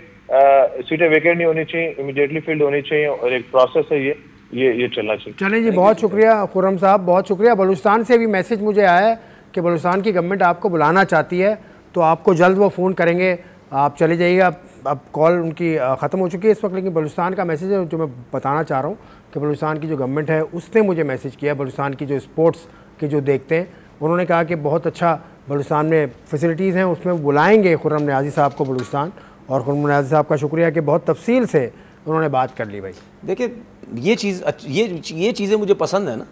सीटें वेकेंट नहीं होनी चाहिए, इमीडिएटली फिल्ड होनी चाहिए, और एक प्रोसेस है ये चलना चाहिए। चलें जी, बहुत शुक्रिया खुर्रम साहब, बहुत शुक्रिया। बलूचिस्तान से भी मैसेज मुझे आया है कि बलूचिस्तान की गवर्नमेंट आपको बुलाना चाहती है, तो आपको जल्द वो फ़ोन करेंगे, आप चले जाइएगा। अब कॉल उनकी ख़त्म हो चुकी है इस वक्त, लेकिन बलूचिस्तान का मैसेज है जो मैं बताना चाह रहा हूँ कि बलूचिस्तान की जो गवर्नमेंट है उसने मुझे मैसेज किया, बलूचिस्तान की जो स्पोर्ट्स के जो देखते हैं, उन्होंने कहा कि बहुत अच्छा बलूचिस्तान में फैसिलिटीज़ हैं, उसमें बुलाएंगे खुर्रम नियाज़ी साहब को बलूचिस्तान। और खुर्रम नियाज़ी साहब का शुक्रिया कि बहुत तफसील से उन्होंने बात कर ली। भाई देखिए ये चीज़ें मुझे पसंद है ना,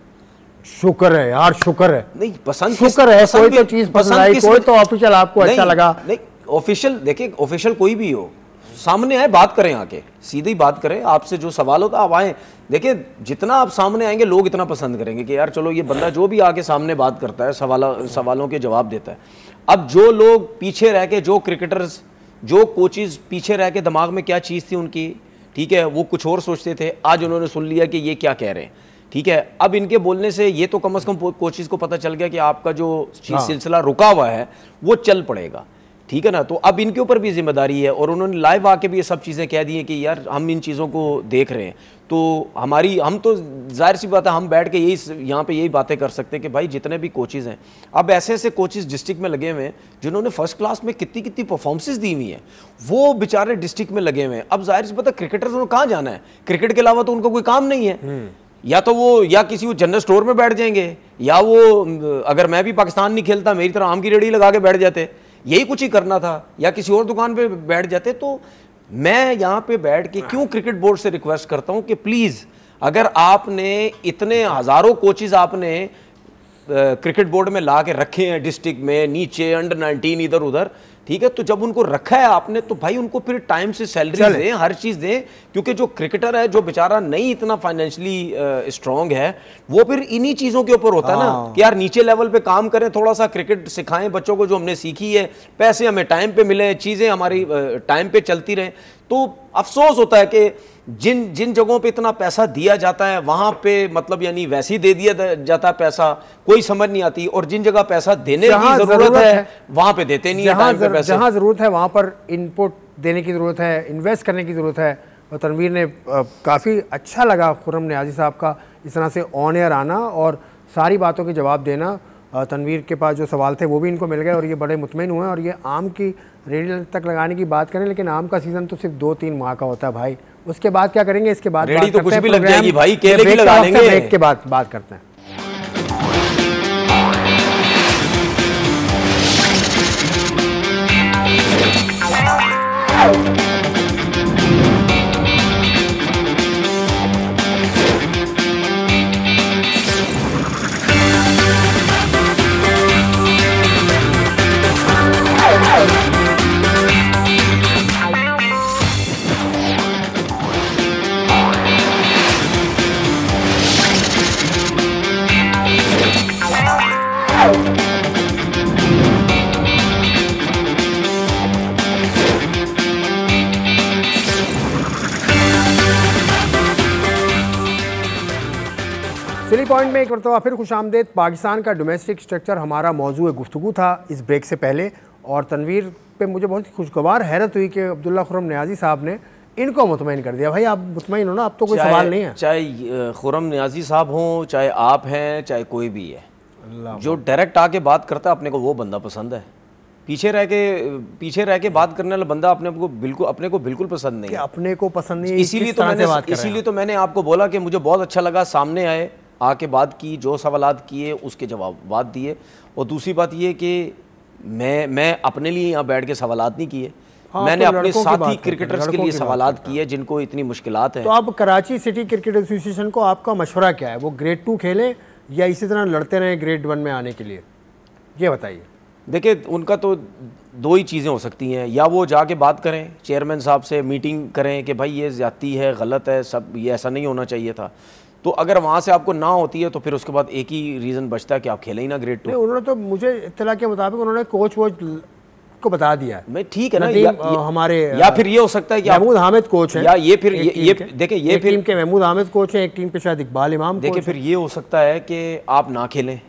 शुक्र है यार, शुक्र है। नहीं पसंद, शुक्र है, कोई तो चीज़ पसंद आई, कोई तो ऑफिशियल आपको अच्छा लगा। नहीं ऑफिशियल, देखिए ऑफिशियल कोई भी हो, सामने आए, बात करें, आके सीधी बात करें, आपसे जो सवाल होता है आप आएँ। देखिए जितना आप सामने आएंगे लोग इतना पसंद करेंगे कि यार चलो ये बंदा जो भी आके सामने बात करता है, सवालों के जवाब देता है। अब जो लोग पीछे रह के, जो क्रिकेटर्स, जो कोचेस पीछे रह के दिमाग में क्या चीज़ थी उनकी, ठीक है, वो कुछ और सोचते थे, आज उन्होंने सुन लिया कि ये क्या कह रहे हैं, ठीक है। अब इनके बोलने से ये तो कम से कम कोचेस को पता चल गया कि आपका जो सिलसिला रुका हुआ है वो चल पड़ेगा। ठीक है ना। तो अब इनके ऊपर भी जिम्मेदारी है, और उन्होंने लाइव आके भी ये सब चीज़ें कह दी हैं कि यार हम इन चीज़ों को देख रहे हैं। तो हम तो जाहिर सी बात है हम बैठ के यहाँ पे यही बातें कर सकते हैं कि भाई जितने भी कोचेज़ हैं, अब ऐसे ऐसे कोचेज़ डिस्ट्रिक्ट में लगे हुए हैं जिन्होंने फर्स्ट क्लास में कितनी कितनी परफॉर्मेंसेज दी हुई हैं, वो बेचारे डिस्ट्रिक्ट में लगे हुए हैं। अब जाहिर सी बात है क्रिकेटर्स को कहाँ जाना है, क्रिकेट के अलावा तो उनको कोई काम नहीं है। या तो वो या किसी वो जनरल स्टोर में बैठ जाएंगे, या वो अगर मैं भी पाकिस्तान नहीं खेलता मेरी तरह आम की रेडी लगा के बैठ जाते, यही कुछ ही करना था, या किसी और दुकान पे बैठ जाते। तो मैं यहाँ पे बैठ के क्यों क्रिकेट बोर्ड से रिक्वेस्ट करता हूँ कि प्लीज़ अगर आपने इतने हज़ारों कोचेज़ आपने क्रिकेट बोर्ड में ला के रखे हैं डिस्ट्रिक्ट में, नीचे अंडर 19 इधर उधर, ठीक है, तो जब उनको रखा है आपने तो भाई उनको फिर टाइम से सैलरी दें, हर चीज़ दें। क्योंकि जो क्रिकेटर है जो बेचारा नहीं इतना फाइनेंशियली स्ट्रांग है, वो फिर इन्हीं चीज़ों के ऊपर होता है ना कि यार नीचे लेवल पे काम करें, थोड़ा सा क्रिकेट सिखाएं बच्चों को जो हमने सीखी है, पैसे हमें टाइम पे मिले, चीज़ें हमारी टाइम पे चलती रहें। तो अफसोस होता है कि जिन जिन जगहों पे इतना पैसा दिया जाता है वहां पे मतलब यानी वैसे ही दे दिया जाता है पैसा, कोई समझ नहीं आती, और जिन जगह पैसा देने की जरूरत है वहां पे देते नहीं है टाइम पे पैसे। जहां जरूरत है वहां पर इनपुट देने की जरूरत है, इन्वेस्ट करने की जरूरत है। और तनवीर ने काफ़ी अच्छा लगा खुर्रम नियाज़ी साहब का इस तरह से ऑन एयर आना और सारी बातों के जवाब देना। तनवीर के पास जो सवाल थे वो भी इनको मिल गए और ये बड़े मुतमईन हुए। और ये आम की रेडी तक लगाने की बात करें, लेकिन आम का सीज़न तो सिर्फ 2-3 माह का होता है भाई, उसके बाद क्या करेंगे? इसके बाद रेडी तो कुछ भी लग जाएगी भाई, केले की लगा लेंगे। ब्रेक के बाद बात करते हैं। सिली पॉइंट में एक मरतबा फिर खुशामदेद। पाकिस्तान का डोमेस्टिक स्ट्रक्चर हमारा मौजूद गुफ्तगू था इस ब्रेक से पहले, और तनवीर पे मुझे बहुत ही खुशगवार हैरत हुई कि अब्दुल्ला खुर्रम नियाज़ी साहब ने इनको मुतमईन कर दिया। भाई आप मुतमईन हो ना, अब तो कोई सवाल नहीं है। चाहे खुर्रम नियाज़ी साहब हों, चाहे आप हैं, चाहे कोई भी है, जो डायरेक्ट आके बात करता है अपने को वो बंदा पसंद है। पीछे रह के बात करने वाला बंदा अपने को बिल्कुल पसंद नहीं है। अपने को पसंद नहीं, इसीलिए तो मैंने आपको बोला कि मुझे बहुत अच्छा लगा सामने आए, आके बात की, जो सवालात किए उसके जवाब दिए। और दूसरी बात ये कि मैं अपने लिए यहाँ बैठ के सवालात नहीं किए, मैंने तो अपने साथी क्रिकेटर्स के लिए सवालात किए जिनको इतनी मुश्किलात हैं। तो अब कराची सिटी क्रिकेट एसोसिएशन को आपका मशवरा क्या है? वो ग्रेड 2 खेलें या इसी तरह लड़ते रहें ग्रेड 1 में आने के लिए, ये बताइए। देखिए उनका तो दो ही चीज़ें हो सकती हैं, या वो जाके बात करें चेयरमैन साहब से, मीटिंग करें कि भाई ये ज़्यादती है, गलत है, सब ये ऐसा नहीं होना चाहिए था। तो अगर वहाँ से आपको ना होती है तो फिर उसके बाद एक ही रीज़न बचता है कि आप खेलें ही ना ग्रेड 2। उन्होंने तो मुझे इत्तला के मुताबिक उन्होंने कोच वोच को बता दिया है। मैं ठीक है ना, हमारे या फिर ये हो सकता है कि महमूद हामिद कोच है, या ये फिर ये देखिए ये फिर टीम के महमूद हामिद कोच है, एक टीम पे शायद इकबाल इमाम। देखिए फिर ये हो सकता है कि आप ना खेलें,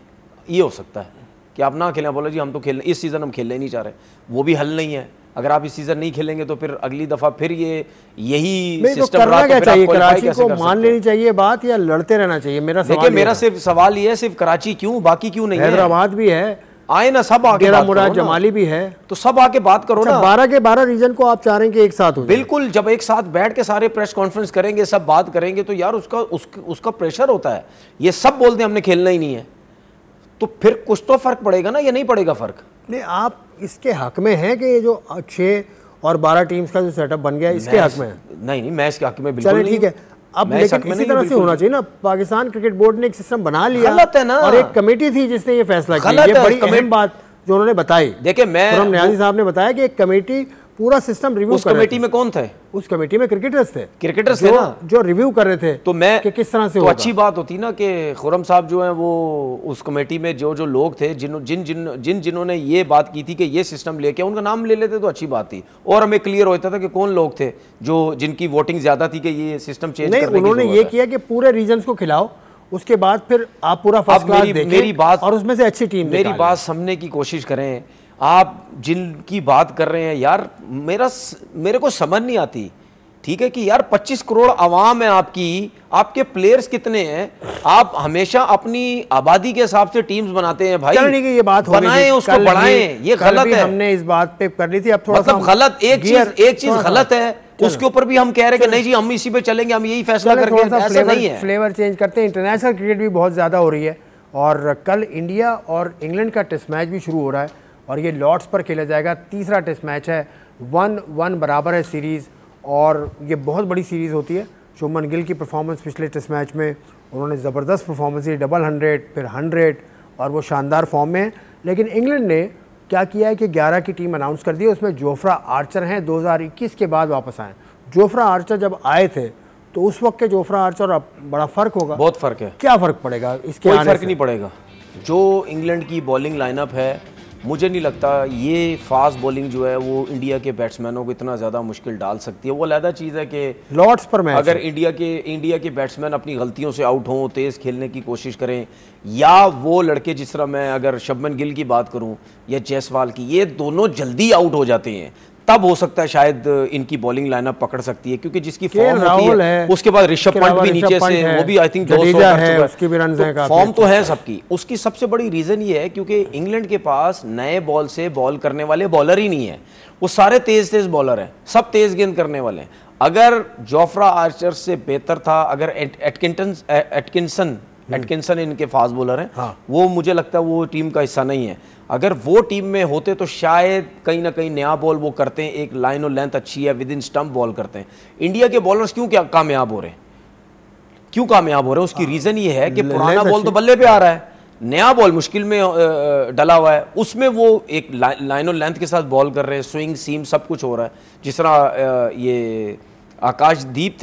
ये हो सकता है कि आप ना खेलें, बोलो जी हम तो खेलने इस सीज़न हम खेलने नहीं चाह रहे, वो भी हल नहीं है। अगर आप इस सीज़न नहीं खेलेंगे तो फिर अगली दफ़ा फिर यही सिस्टम करना क्या चाहिए? कराची को मान लेनी चाहिए बात या लड़ते रहना चाहिए? मेरा सिर्फ सवाल ये है, सिर्फ कराची क्यों, बाकी क्यों नहीं है? हैदराबाद भी है, आए ना, सब आके बात मुराद जमाली भी है, तो सब आके बात करो ना। 12 के 12 रीजन को आप चाह रहे हैं कि एक साथ हो? बिल्कुल, जब एक साथ बैठ के सारे प्रेस कॉन्फ्रेंस करेंगे, सब बात करेंगे तो यार उसका प्रेशर होता है। ये सब बोलते हैं हमने खेलना ही नहीं है, तो फिर कुछ तो फर्क पड़ेगा ना, या नहीं पड़ेगा फर्क? नहीं, आप इसके हक में हैं कि ये जो 6 और 12 टीम्स का जो सेटअप बन गया इसके हक में है? नहीं, मैं इसके हक में बिल्कुल नहीं। ठीक है, अब लेकिन इसी तरह से होना चाहिए ना। पाकिस्तान क्रिकेट बोर्ड ने एक सिस्टम बना लिया, गलत है ना, और एक कमेटी थी जिसने ये फैसला किया। ये बड़ी अहम बात जो उन्होंने बताई। देखिए खुर्रम नियाज़ी साहब ने बताया कि एक कमेटी पूरा सिस्टम रिव्यू उस कमेटी में कौन थे? उस कमिटी में क्रिकेटर्स थे ना, जो रिव्यू कर रहे थे। तो मैं कि किस तरह से तो अच्छी बात होती ना कि खुर्रम साहब जो हैं वो उस कमेटी में जो लोग थे जिन्होंने ये बात की थी कि ये सिस्टम लेके उनका नाम ले लेते तो अच्छी बात थी, और हमें क्लियर होता था कि कौन लोग थे जिनकी वोटिंग ज्यादा थी कि ये सिस्टम चेंज करने की जरूरत है। उन्होंने ये किया कि पूरे रीजन्स को खिलाओ, उसके बाद फिर आप पूरा फर्स्ट क्लास देखें और उसमें से अच्छी टीम। मेरी बात समझने की कोशिश करें। आप जिनकी बात कर रहे हैं यार, मेरे को समझ नहीं आती, ठीक है कि यार 25 करोड़ आवाम है आपकी, आपके प्लेयर्स कितने हैं, आप हमेशा अपनी आबादी के हिसाब से टीम्स बनाते हैं भाई। नहीं कि ये बात बनाएं, उसको बढ़ाएं, ये गलत है। हमने इस बात पे कर ली थी, अब थोड़ा मतलब गलत, एक चीज गलत है, उसके ऊपर भी हम कह रहे हैं कि नहीं जी हम इसी पे चलेंगे, हम यही फैसला करके, ऐसा नहीं है। फ्लेवर चेंज करते हैं। इंटरनेशनल क्रिकेट भी बहुत ज़्यादा हो रही है और कल इंडिया और इंग्लैंड का टेस्ट मैच भी शुरू हो रहा है और ये लॉर्ड्स पर खेला जाएगा। तीसरा टेस्ट मैच है, 1-1 बराबर है सीरीज़ और ये बहुत बड़ी सीरीज़ होती है। शुभमन गिल की परफॉर्मेंस पिछले टेस्ट मैच में, उन्होंने ज़बरदस्त परफॉर्मेंस दी, 100 फिर 100 और वो शानदार फॉर्म में। लेकिन इंग्लैंड ने क्या किया है कि 11 की टीम अनाउंस कर दी है, उसमें जोफ्रा आर्चर हैं, 2021 के बाद वापस आए। जोफ्रा आर्चर जब आए थे तो उस वक्त के जोफ्रा आर्चर अब बड़ा फ़र्क होगा। बहुत फ़र्क है। क्या फ़र्क पड़ेगा इसके? कोई फ़र्क नहीं पड़ेगा। जो इंग्लैंड की बॉलिंग लाइनअप है, मुझे नहीं लगता ये फास्ट बॉलिंग जो है वो इंडिया के बैट्समैनों को इतना ज़्यादा मुश्किल डाल सकती है। वो अलग चीज़ है कि लॉर्ड्स पर मैच अगर इंडिया के बैट्समैन अपनी गलतियों से आउट हों, तेज़ खेलने की कोशिश करें, या वो लड़के जिस तरह मैं अगर शुभमन गिल की बात करूं या जायसवाल की, ये दोनों जल्दी आउट हो जाते हैं, तब हो सकता है शायद इनकी बॉलिंग लाइनअप पकड़ सकती है, क्योंकि जिसकी फॉर्म होती है, उसके बाद ऋषभ पंत भी नीचे से, वो भी आई थिंक 200 फॉर्म तो है सबकी। उसकी सबसे बड़ी रीजन ये है क्योंकि इंग्लैंड के पास नए बॉल से बॉल करने वाले बॉलर ही नहीं है, वो सारे तेज बॉलर हैं, सब तेज गेंद करने वाले हैं। अगर जोफ्रा आर्चर से बेहतर था, अगर एटकिंसन इनके फास्ट बॉलर हैं, हाँ। वो मुझे लगता है वो टीम का हिस्सा नहीं है। अगर वो टीम में होते तो शायद कहीं ना कहीं नया बॉल वो करते हैं, एक लाइन और लेंथ अच्छी है, विद इन स्टंप बॉल करते हैं। इंडिया के बॉलर्स क्यों क्या कामयाब हो रहे हैं, क्यों कामयाब हो रहे हैं? उसकी रीजन ये है कि पुराना बॉल तो बल्ले पे आ रहा है, नया बॉल मुश्किल में डला हुआ है, उसमें वो एक लाइन और लेंथ के साथ बॉल कर रहे हैं, स्विंग सीम सब कुछ हो रहा है। जिस तरह ये आकाशदीप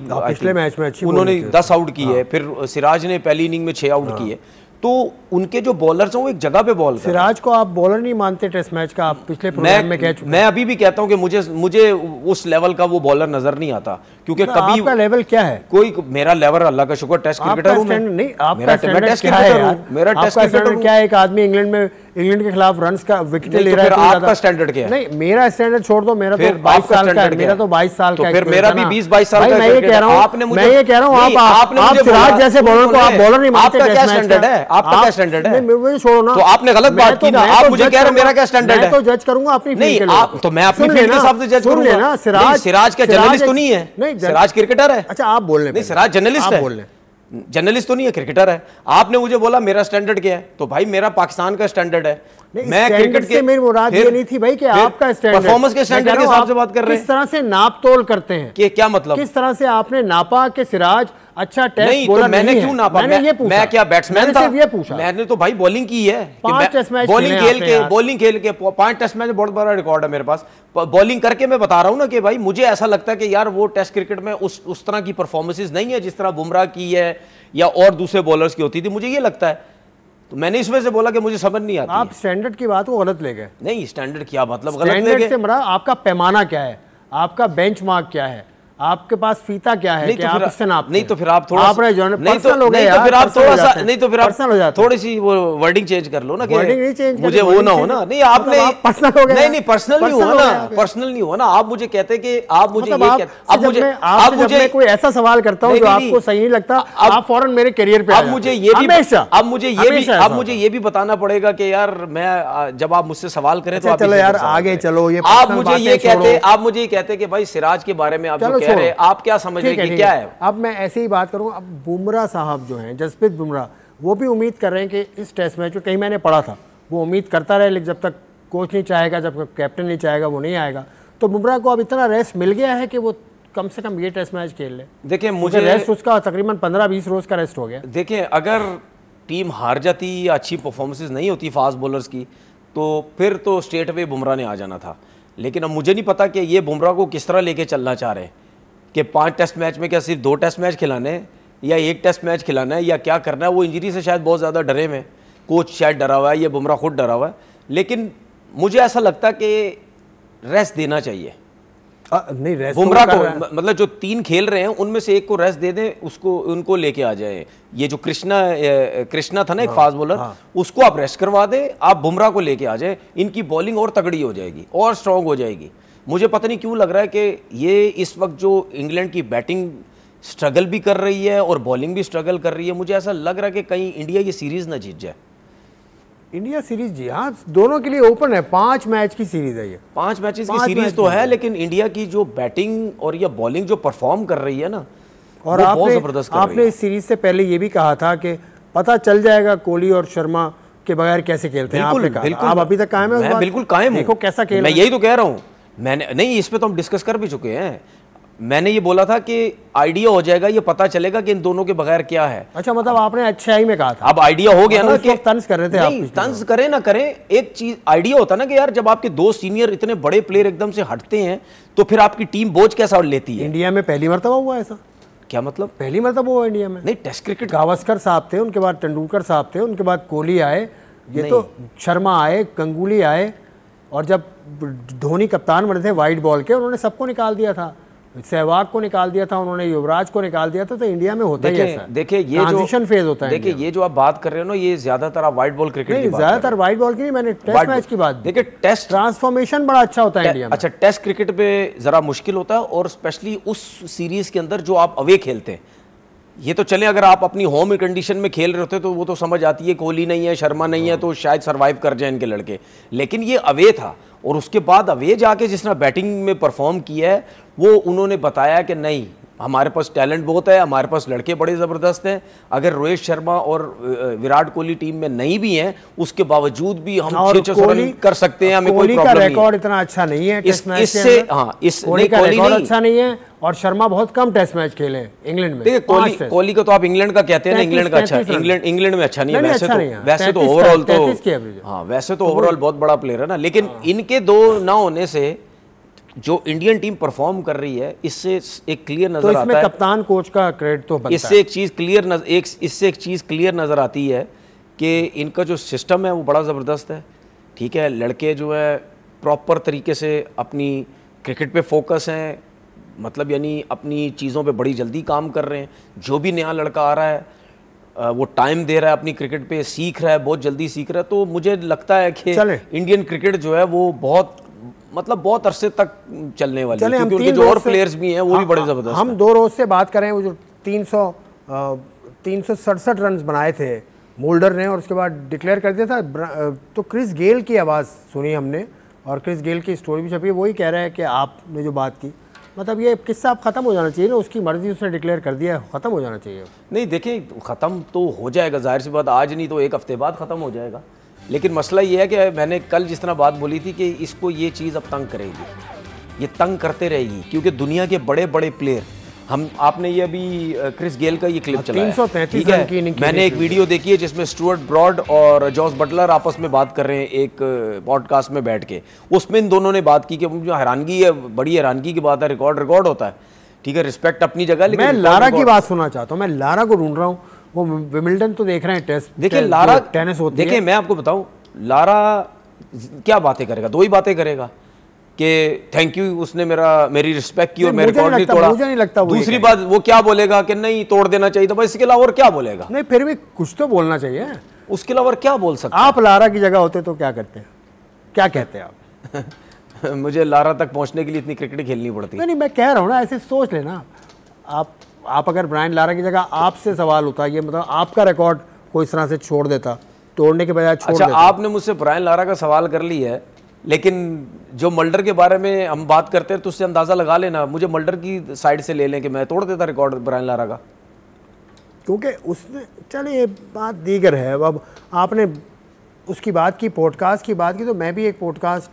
पिछले मैच में अच्छी उन्होंने 10 आउट किए, फिर सिराज ने पहली इनिंग में 6 आउट किए। तो उनके जो बॉलर्स हैं वो एक जगह पे बॉल कर। सिराज को आप बॉलर नहीं मानते टेस्ट मैच का? आप पिछले प्रोग्राम में कह चुके। मैं अभी भी कहता हूं कि मुझे उस लेवल का वो बॉलर नजर नहीं आता, क्योंकि कभी आपका लेवल क्या है? कोई मेरा लेवल अल्लाह का शुक्र टेस्ट क्रिकेटर हूं मैं। नहीं, आपका टेस्ट क्रिकेटर क्या है? एक आदमी इंग्लैंड के खिलाफ रन्स का विकेट ले रहा है, आपका स्टैंडर्ड क्या है? नहीं, मेरा स्टैंडर्ड छोड़ दो, मेरा तो 22 साल का है, मेरा तो 22 साल का है। फिर मेरा भी 20-22 साल का है। मैं ये कह रहा हूं आप सिराज जैसे बॉलर को आप बॉलर नहीं मानते। आपका क्या स्टैंडर्ड है? आपका क्या स्टैंडर्ड है? मुझे छोड़ो ना, तो आपने गलत बात की ना। आप मुझे कह रहे हैं मेरा क्या स्टैंडर्ड है? मैं तो जज करूंगा अपनी फील्ड के लिए। तो मैं अपनी फील्ड के हिसाब से जज करूंगा। सिराज क्या जर्नलिस्ट तो नहीं है? सिराज क्रिकेटर है। अच्छा, आप बोल रहे नहीं, सिराज जर्नलिस्ट है, जर्नलिस्ट तो नहीं है, क्रिकेटर है। आपने मुझे बोला मेरा स्टैंडर्ड क्या है, तो भाई मेरा पाकिस्तान का स्टैंडर्ड है। मैं क्रिकेट के मेरी मुराद ये नहीं थी भाई कि आपका स्टैंडर्ड, परफॉर्मेंस के स्टैंडर्ड के हिसाब से बात कर रहे हैं। किस तरह से नाप तोल करते हैं, कि क्या मतलब? किस तरह से आपने नापा कि सिराज अच्छा टेस्ट बॉलर नहीं? मैंने क्यों नापा? मैं क्या बैट्समैन था? ये पूछा मैंने तो भाई बॉलिंग की है, 5 टेस्ट मैच बॉलिंग खेल के 5 टेस्ट मैच, बहुत बड़ा रिकॉर्ड है मेरे पास बॉलिंग करके। मैं बता रहा हूं ना कि भाई मुझे ऐसा लगता है कि यार वो टेस्ट क्रिकेट में उस तरह की परफॉर्मेंसेस नहीं है जिस तरह बुमराह की है या और दूसरे बॉलर्स की होती थी, मुझे ये लगता है। तो मैंने इस वजह से बोला कि मुझे समझ नहीं आती। आप स्टैंडर्ड की बात को गलत ले गए। नहीं, स्टैंडर्ड क्या मतलब गलत ले गए? आपका पैमाना क्या है, आपका बेंचमार्क क्या है, आपके पास फीता क्या है कि आप इससे नापते हैं? नहीं तो फिर आप थोड़ा पर्सनल हो गए यार, फिर आप थोड़ा सा नहीं तो फिर पर्सनल हो जाते, थोड़ी सी वो वर्डिंग चेंज कर लो ना, कि वर्डिंग नहीं चेंज, मुझे वो ना हो ना। नहीं, आपने पर्सनल हो गया। नहीं, पर्सनल नहीं हुआ ना, पर्सनल नहीं हुआ ना। आप मुझे कहते कि आप मुझे ये, आप मुझे कोई ऐसा सवाल करता हूं जो आपको सही नहीं लगता, आप फौरन मेरे करियर पे अब मुझे ये भी बताना पड़ेगा कि यार मैं जब आप मुझसे सवाल करें तो चलो यार आगे चलो, ये आप मुझे ये कहते कि भाई सिराज के बारे में आप जो कह रहे हैं, आप क्या समझ रहे हैं क्या है? अब मैं ऐसे ही बात करूं। अब बुमराह साहब जो हैं, जसप्रीत बुमराह, वो भी उम्मीद कर रहे हैं कि इस टेस्ट मैच में, कहीं मैंने पढ़ा था, वो उम्मीद करता रहे, लेकिन जब तक कोच नहीं चाहेगा, जब तक कैप्टन नहीं चाहेगा, वो नहीं आएगा। तो बुमराह को अब इतना रेस्ट मिल गया है कि वो कम से कम ये टेस्ट मैच खेल ले। देखिए, मुझे रेस्ट उसका तकरीबन 15-20 रोज का रेस्ट हो गया। देखिए, अगर टीम हार जाती या अच्छी परफॉर्मेंसेज नहीं होती फास्ट बॉलर्स की, तो फिर तो स्ट्रेट अवे बुमराह ने आ जाना था। लेकिन अब मुझे नहीं पता कि ये बुमराह को किस तरह लेके चलना चाह रहे हैं, कि 5 टेस्ट मैच में क्या सिर्फ 2 टेस्ट मैच खिलाने हैं या 1 टेस्ट मैच खिलाना है या क्या करना है। वो इंजरी से शायद बहुत ज़्यादा डरे हुए, कोच शायद डरा हुआ है, ये बुमराह खुद डरा हुआ है। लेकिन मुझे ऐसा लगता है कि रेस्ट देना चाहिए। नहीं रेस्ट बुमराह को मतलब जो 3 खेल रहे हैं उनमें से एक को रेस्ट दे दें, उसको उनको लेके आ जाए। ये जो कृष्णा था ना एक फास्ट बॉलर, उसको आप रेस्ट करवा दें, आप बुमराह को लेके आ जाए, इनकी बॉलिंग और तगड़ी हो जाएगी और स्ट्रांग हो जाएगी। मुझे पता नहीं क्यों लग रहा है कि ये इस वक्त जो इंग्लैंड की बैटिंग स्ट्रगल भी कर रही है और बॉलिंग भी स्ट्रगल कर रही है, मुझे ऐसा लग रहा है कि कहीं इंडिया ये सीरीज ना जीत जाए। इंडिया सीरीज जी हाँ, दोनों के लिए ओपन है, 5 मैच की सीरीज है ये। 5 मैचेस की सीरीज तो है, लेकिन इंडिया की जो बैटिंग और या बॉलिंग जो परफॉर्म कर रही है ना, और आपने इस सीरीज से पहले ये भी कहा था कि पता चल जाएगा कोहली और शर्मा के बगैर कैसे खेलते हैं। आपने कहा, आप अभी तक कायम है? मैं बिल्कुल कायम हूं। देखो कैसा खेल, मैं यही तो कह रहा हूं। मैंने नहीं, इस पे तो हम डिस्कस कर भी चुके हैं। मैंने ये बोला था कि आइडिया हो जाएगा, ये पता चलेगा कि इन दोनों के बगैर क्या है। अच्छा, मतलब आपने अच्छाई में कहा था। अब आइडिया हो गया ना कि तंज कर रहे थे आप। तंज करें ना करें, एक चीज आइडिया होता ना कि यार जब आपके 2 सीनियर इतने बड़े प्लेयर एकदम से हटते हैं तो फिर आपकी टीम बोझ कैसा लेती है। इंडिया में पहली मरतबा हुआ ऐसा? क्या मतलब? पहली मरतबा हुआ इंडिया में? नहीं, टेस्ट क्रिकेट गावस्कर साहब थे, उनके बाद तेंदुलकर साहब थे, उनके बाद कोहली आए, ये तो शर्मा आए, गंगुली आए, और जब धोनी कप्तान बने थे वाइट बॉल के, उन्होंने सबको निकाल दिया था। सहवाग को निकाल दिया था उन्होंने, युवराज को निकाल दिया था। तो इंडिया में होता ही ऐसा। देखिए ये ट्रांजिशन फेज होता है। देखिए ये जो आप बात कर रहे हो ना, ये ज्यादातर आप व्हाइट बॉल क्रिकेट की बात, ज्यादातर व्हाइट बॉल की नहीं, मैंने टेस्ट मैच की बात। देखिए टेस्ट ट्रांसफॉर्मेशन बड़ा अच्छा होता है इंडिया में। अच्छा, टेस्ट क्रिकेट पे जरा मुश्किल होता है, और स्पेशली उस सीरीज के अंदर जो आप अवे खेलते हैं। ये तो चले, अगर आप अपनी होम कंडीशन में खेल रहे होते तो वो तो समझ आती है, कोहली नहीं है, शर्मा नहीं है, तो शायद सरवाइव कर जाए इनके लड़के। लेकिन ये अवे था, और उसके बाद अवे जाके जिसने बैटिंग में परफॉर्म किया है, वो उन्होंने बताया कि नहीं, हमारे पास टैलेंट बहुत है, हमारे पास लड़के बड़े ज़बरदस्त हैं। अगर रोहित शर्मा और विराट कोहली टीम में नहीं भी हैं, उसके बावजूद भी हम 600 रन कर सकते हैं, हमें कोई प्रॉब्लम नहीं है। रिकॉर्ड इतना अच्छा नहीं है टेस्ट मैच इससे, हाँ, इस कोहली का रिकॉर्ड अच्छा नहीं है, और शर्मा बहुत कम टेस्ट मैच खेले इंग्लैंड में। देखिए कोहली को तो आप इंग्लैंड का कहते हैं ना, इंग्लैंड का अच्छा, इंग्लैंड में अच्छा नहीं है वैसे तो ओवरऑल तो, हाँ वैसे तो ओवरऑल बहुत बड़ा प्लेयर है ना। लेकिन इनके 2 ना होने से जो इंडियन टीम परफॉर्म कर रही है, इससे एक क्लियर नजर आता है, कप्तान कोच का क्रेडिट तो बनता है। इससे एक चीज क्लियर नजर आती है कि इनका जो सिस्टम है वो बड़ा ज़बरदस्त है। ठीक है, लड़के जो है प्रॉपर तरीके से अपनी क्रिकेट पे फोकस हैं, मतलब यानी अपनी चीज़ों पे बड़ी जल्दी काम कर रहे हैं। जो भी नया लड़का आ रहा है वो टाइम दे रहा है, अपनी क्रिकेट पे सीख रहा है, बहुत जल्दी सीख रहा है। तो मुझे लगता है कि इंडियन क्रिकेट जो है वो बहुत अरसे तक चलने वाली है, क्योंकि उनके जो और प्लेयर्स भी हैं वो भी बड़े ज़बरदस्त। हम 2 रोज से बात करें, वो जो 367 रन बनाए थे मोल्डर ने, और उसके बाद डिक्लेयर कर दिया था, तो क्रिस गेल की आवाज़ सुनी हमने, और क्रिस गेल की स्टोरी भी छपी। वही कह रहा है कि आपने जो बात की, मतलब ये किस्सा अब ख़त्म हो जाना चाहिए ना, उसकी मर्जी, उसने डिक्लेयर कर दिया, ख़त्म हो जाना चाहिए। नहीं देखिए, ख़त्म तो हो जाएगा, जाहिर सी बात, आज नहीं तो 1 हफ्ते बाद ख़त्म हो जाएगा। लेकिन मसला ये है कि मैंने कल जिस तरह बात बोली थी कि इसको ये चीज़ अब तंग करेगी, ये तंग करते रहेगी, क्योंकि दुनिया के बड़े बड़े प्लेयर, आपने ये अभी क्रिस गेल का ये क्लिप चलाया, 333 रन की मैंने एक वीडियो देखी है जिसमें स्टुअर्ट ब्रॉड और जॉस बटलर आपस में बात कर रहे हैं एक पॉडकास्ट में बैठ के। उसमें इन दोनों ने बात की कि मुझे हैरानगी है, बड़ी हैरानगी की बात है, रिकॉर्ड होता है। ठीक है, रिस्पेक्ट अपनी जगह, लेकिन मैं लारा की बात सुनना चाहता हूँ। मैं लारा को ढूंढ रहा हूँ, वो विमिल्टन तो देख रहे हैं, टेस्ट देखिए लारा टेनिस होती है। देखिए मैं आपको बताऊं, लारा क्या बातें करेगा, 2 ही बातें करेगा कि थैंक यू, उसने मेरी रिस्पेक्ट की और मेरे रिकॉर्ड नहीं तोड़ा। मुझे नहीं लगता। दूसरी बात वो क्या बोलेगा कि नहीं तोड़ देना चाहिए था, बस इसके अलावा और क्या बोलेगा? नहीं, फिर भी कुछ तो बोलना चाहिए, उसके अलावा क्या बोल सकते? आप लारा की जगह होते तो क्या करते हैं, क्या कहते हैं आप? मुझे लारा तक पहुंचने के लिए इतनी क्रिकेट खेलनी पड़ती है। नहीं, मैं कह रहा हूँ ना, ऐसे सोच लेना आप अगर ब्रायन लारा की जगह आपसे सवाल होता, ये मतलब आपका रिकॉर्ड कोई इस तरह से छोड़ देता, तोड़ने के बजाय छोड़ देता। आपने मुझसे ब्रायन लारा का सवाल कर लिया है, लेकिन जो मल्डर के बारे में हम बात करते हैं तो उससे अंदाजा लगा लेना, मुझे मल्डर की साइड से ले लें कि मैं तोड़ देता रिकॉर्ड ब्रायन लारा का, क्योंकि उसने, चले ये बात दीगर है। अब आपने उसकी बात की, पॉडकास्ट की बात की, तो मैं भी एक पॉडकास्ट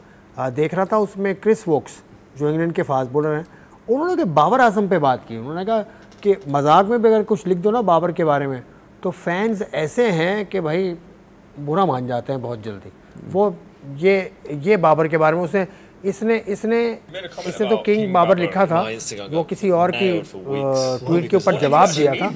देख रहा था, उसमें क्रिस वोक्स जो इंग्लैंड के फास्ट बॉलर हैं, उन्होंने बाबर आजम पे बात की। उन्होंने कहा कि मजाक में भी अगर कुछ लिख दो ना बाबर के बारे में, तो फैंस ऐसे हैं कि भाई बुरा मान जाते हैं बहुत जल्दी। वो ये बाबर के बारे में इसने तो किंग बाबर लिखा था, वो किसी और की ट्वीट के ऊपर जवाब दिया था।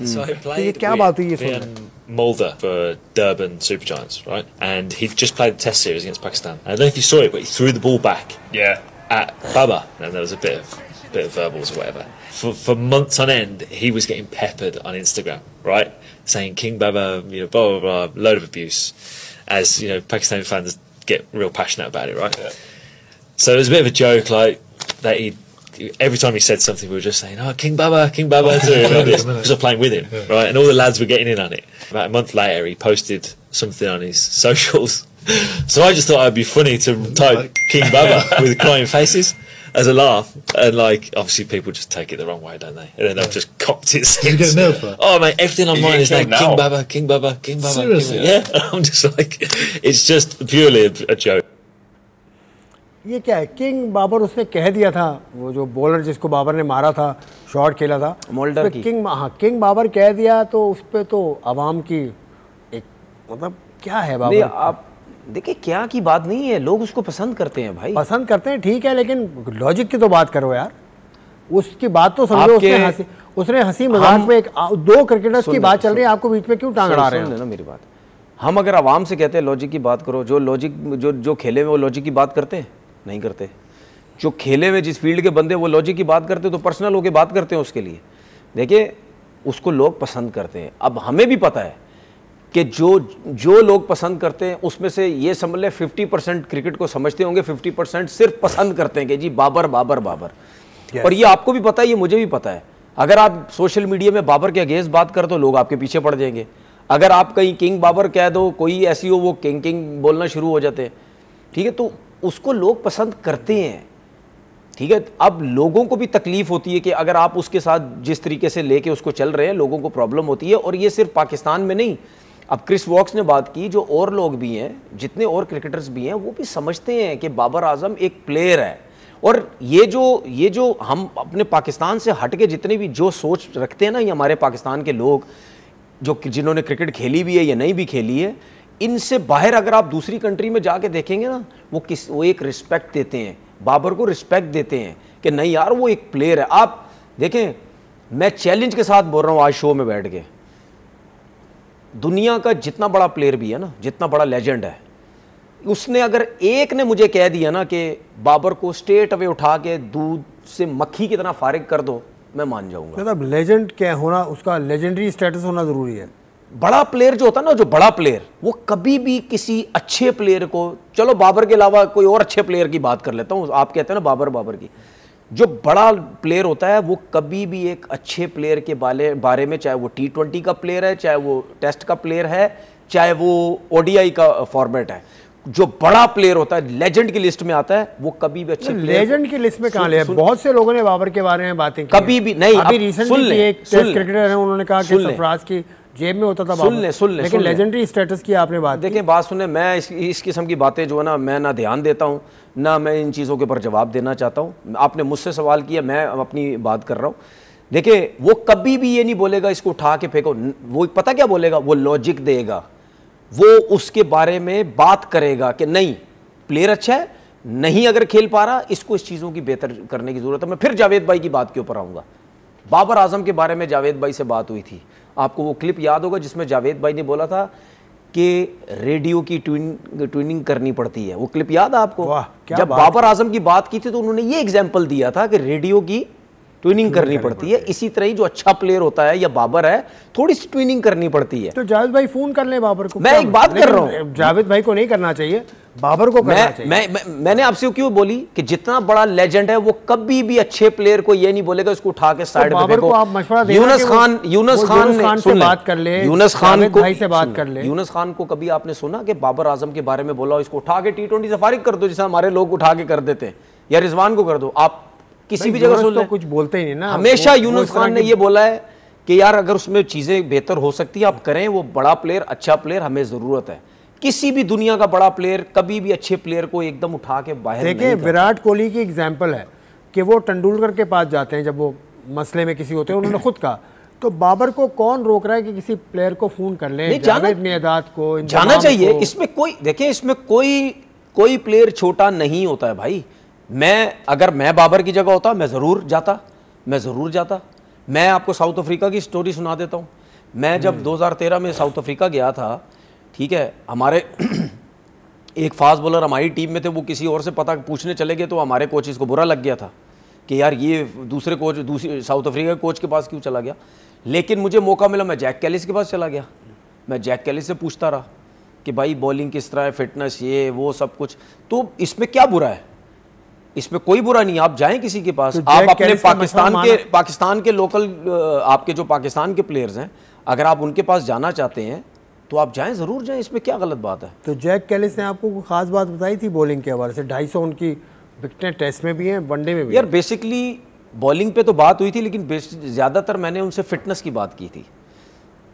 तो ये क्या बात हुई, ये सुन Mulder for Durban Supergiants, right? And he just played a test series against Pakistan. I don't know if you saw it, but he threw the ball back. Yeah. at Baba, and there was a bit of verbals or whatever. For months on end, he was getting peppered on Instagram, right, saying King Baba, you know, blah blah blah, load of abuse, as you know, Pakistani fans get real passionate about it, right? Yeah. So it was a bit of a joke, like that he. Every time he said something, we were just saying, "Oh, King Baba," because we're playing with him, right? And all the lads were getting in on it. About a month later, he posted something on his socials. So I just thought it'd be funny to type King Baba with crying faces as a laugh, and like obviously people just take it the wrong way, don't they? And then they've just copped it. You get nailed for? Oh mate, everything online is now King Baba, King Baba, King Baba. Seriously? King Baba. Yeah, I'm just like, it's just purely a joke. ये क्या है, किंग बाबर उसने कह दिया था, वो जो बॉलर जिसको बाबर ने मारा था, शॉट खेला था, मोल्डर की किंग बाबर कह दिया, तो उस पर तो आवाम की एक मतलब क्या है बाबर? नहीं, आप देखिए क्या की बात नहीं है, लोग उसको पसंद करते हैं भाई, पसंद करते हैं, ठीक है, लेकिन लॉजिक की तो बात करो यार, उसकी बात तो समझो। उसने हंसी मजाक में दो क्रिकेटर्स की बात चल रही है, आपको बीच में क्यों टांग अड़ा रहे हैं? ना मेरी बात, हम अगर आवाम से कहते हैं लॉजिक की बात करो, जो लॉजिक जो खेले में वो लॉजिक की बात करते हैं? नहीं करते। जो खेले में जिस फील्ड के बंदे वो लॉजिक की बात करते हैं, तो पर्सनल होके बात करते हैं उसके लिए। देखिए उसको लोग पसंद करते हैं। अब हमें भी पता है कि जो लोग पसंद करते हैं उसमें से ये समझ ले 50% क्रिकेट को समझते होंगे, 50% सिर्फ पसंद करते हैं कि जी बाबर बाबर बाबर। yes. और ये आपको भी पता है, ये मुझे भी पता है। अगर आप सोशल मीडिया में बाबर के अगेंस्ट बात कर तो लोग आपके पीछे पड़ जाएंगे। अगर आप कहीं किंग बाबर कह दो, कोई ऐसी हो, वो किंग किंग बोलना शुरू हो जाते हैं, ठीक है, तो उसको लोग पसंद करते हैं, ठीक है। अब लोगों को भी तकलीफ होती है कि अगर आप उसके साथ जिस तरीके से लेके उसको चल रहे हैं, लोगों को प्रॉब्लम होती है। और ये सिर्फ पाकिस्तान में नहीं, अब क्रिस वॉक्स ने बात की, जो और लोग भी हैं, जितने और क्रिकेटर्स भी हैं, वो भी समझते हैं कि बाबर आजम एक प्लेयर है। और ये जो हम अपने पाकिस्तान से हट के जितने भी जो सोच रखते हैं ना, ये हमारे पाकिस्तान के लोग जो जिन्होंने क्रिकेट खेली भी है या नहीं भी खेली है, इनसे बाहर अगर आप दूसरी कंट्री में जाके देखेंगे ना, वो एक रिस्पेक्ट देते हैं, बाबर को रिस्पेक्ट देते हैं कि नहीं यार वो एक प्लेयर है। आप देखें, मैं चैलेंज के साथ बोल रहा हूँ आज शो में बैठ के, दुनिया का जितना बड़ा प्लेयर भी है ना, जितना बड़ा लेजेंड है, उसने अगर एक ने मुझे कह दिया ना कि बाबर को स्ट्रेट अवे उठा के दूध से मक्खी की तरह फारिग कर दो, मैं मान जाऊंगा। मतलब लेजेंड क्या होना, उसका लेजेंडरी स्टेटस होना जरूरी है। बड़ा प्लेयर जो होता है ना, जो बड़ा प्लेयर, वो कभी भी किसी अच्छे प्लेयर को, चलो बाबर के अलावा कोई और अच्छे प्लेयर की बात कर लेता हूँ, आप कहते हैं ना बाबर की, जो बड़ा प्लेयर होता है वो कभी भी एक अच्छे प्लेयर के बारे में, चाहे वो T20 का प्लेयर है, चाहे वो टेस्ट का प्लेयर है, चाहे वो ODI का फॉर्मेट है, जो बड़ा प्लेयर होता है लेजेंड की लिस्ट में आता है, वो कभी भी अच्छे लेजेंड की लिस्ट में कहां ले? बहुत से लोगों ने बाबर के बारे में बातें की, कभी भी नहीं। अभी रिसेंटली एक टेस्ट क्रिकेटर है, उन्होंने कहा कि सरफराज की जेब में होता था बाबर, लेकिन लेजेंडरी स्टेटस की आपने बात देखें, बात सुने, मैं इस किस्म की बातें जो है ना, मैं ना ध्यान देता हूँ, ना मैं इन चीज़ों के ऊपर जवाब देना चाहता हूँ। आपने मुझसे सवाल किया, मैं अपनी बात कर रहा हूँ। देखिए वो कभी भी ये नहीं बोलेगा इसको उठा के फेंको, वो पता क्या बोलेगा, वो लॉजिक देगा, वो उसके बारे में बात करेगा कि नहीं प्लेयर अच्छा है, नहीं अगर खेल पा रहा, इसको इस चीज़ों की बेहतर करने की ज़रूरत है। मैं फिर जावेद भाई की बात के ऊपर आऊँगा। बाबर आजम के बारे में जावेद भाई से बात हुई थी, आपको वो क्लिप याद होगा जिसमें जावेद भाई ने बोला था कि रेडियो की ट्यूनिंग करनी पड़ती है। वो क्लिप याद है आपको? जब बाबर आजम की बात की थी तो उन्होंने ये एग्जाम्पल दिया था कि रेडियो की ट्यूनिंग करनी पड़ती है। इसी तरह ही जो अच्छा प्लेयर होता है या बाबर है, थोड़ी सी ट्यूनिंग करनी पड़ती है। तो जावेद भाई फोन कर ले बाबर को। मैं एक बात कर रहा हूँ, जावेद भाई को नहीं करना चाहिए, बाबर को करना चाहिए। मैंने आपसे क्यों बोली कि जितना बड़ा लेजेंड है वो कभी भी अच्छे प्लेयर को ये नहीं बोलेगा इसको उठा के साइड में फेंको। आप मशवरा देना, यूनुस खान से बात कर ले, यूनुस खान भाई से बात कर ले। यूनुस खान को कभी आपने सुना कि बाबर आजम के बारे में बोला इसको उठा के T20 से फारिग कर दो, जैसे हमारे लोग उठा के कर देते हैं, या रिजवान को कर दो? आप किसी भी जगह सुन, तो कुछ बोलते ही नहीं ना। हमेशा यूनुस खान ने ये बोला है कि यार अगर उसमें चीजें बेहतर हो सकती है आप करें, वो बड़ा प्लेयर, अच्छा प्लेयर हमें जरूरत है। किसी भी दुनिया का बड़ा प्लेयर कभी भी अच्छे प्लेयर को एकदम उठा के बाहर नहीं देखिए, विराट कोहली की एग्जांपल है कि वो तेंदुलकर के पास जाते हैं जब वो मसले में किसी होते हैं, उन्होंने खुद कहा। तो बाबर को कौन रोक रहा है कि किसी प्लेयर को फोन कर ले? जावेद मियादाद को जाना चाहिए। इसमें कोई, देखिए इसमें कोई प्लेयर छोटा नहीं होता है भाई। अगर मैं बाबर की जगह होता मैं ज़रूर जाता। मैं आपको साउथ अफ्रीका की स्टोरी सुना देता हूँ। मैं जब 2013 में साउथ अफ्रीका गया था, ठीक है, हमारे एक फास्ट बॉलर हमारी टीम में थे, वो किसी और से पता पूछने चले गए तो हमारे कोचेस को बुरा लग गया था कि यार ये दूसरे साउथ अफ्रीका के कोच के पास क्यों चला गया। लेकिन मुझे मौका मिला, मैं जैक कैलिस के पास चला गया। मैं जैक कैलिस से पूछता रहा कि भाई बॉलिंग किस तरह है, फिटनेस ये वो सब कुछ। तो इसमें क्या बुरा है? इसमें कोई बुरा नहीं, आप जाएं किसी के पास। तो आप अपने पाकिस्तान के लोकल, आपके जो पाकिस्तान के प्लेयर्स हैं, अगर आप उनके पास जाना चाहते हैं तो आप जाएं, ज़रूर जाएं, इसमें क्या गलत बात है। तो जैक कैलिस ने आपको कोई खास बात बताई थी बॉलिंग के हवाले से? 250 उनकी विकेटें टेस्ट में भी हैं, वनडे में भी। यार बेसिकली बॉलिंग पे तो बात हुई थी, लेकिन ज़्यादातर मैंने उनसे फिटनेस की बात की थी।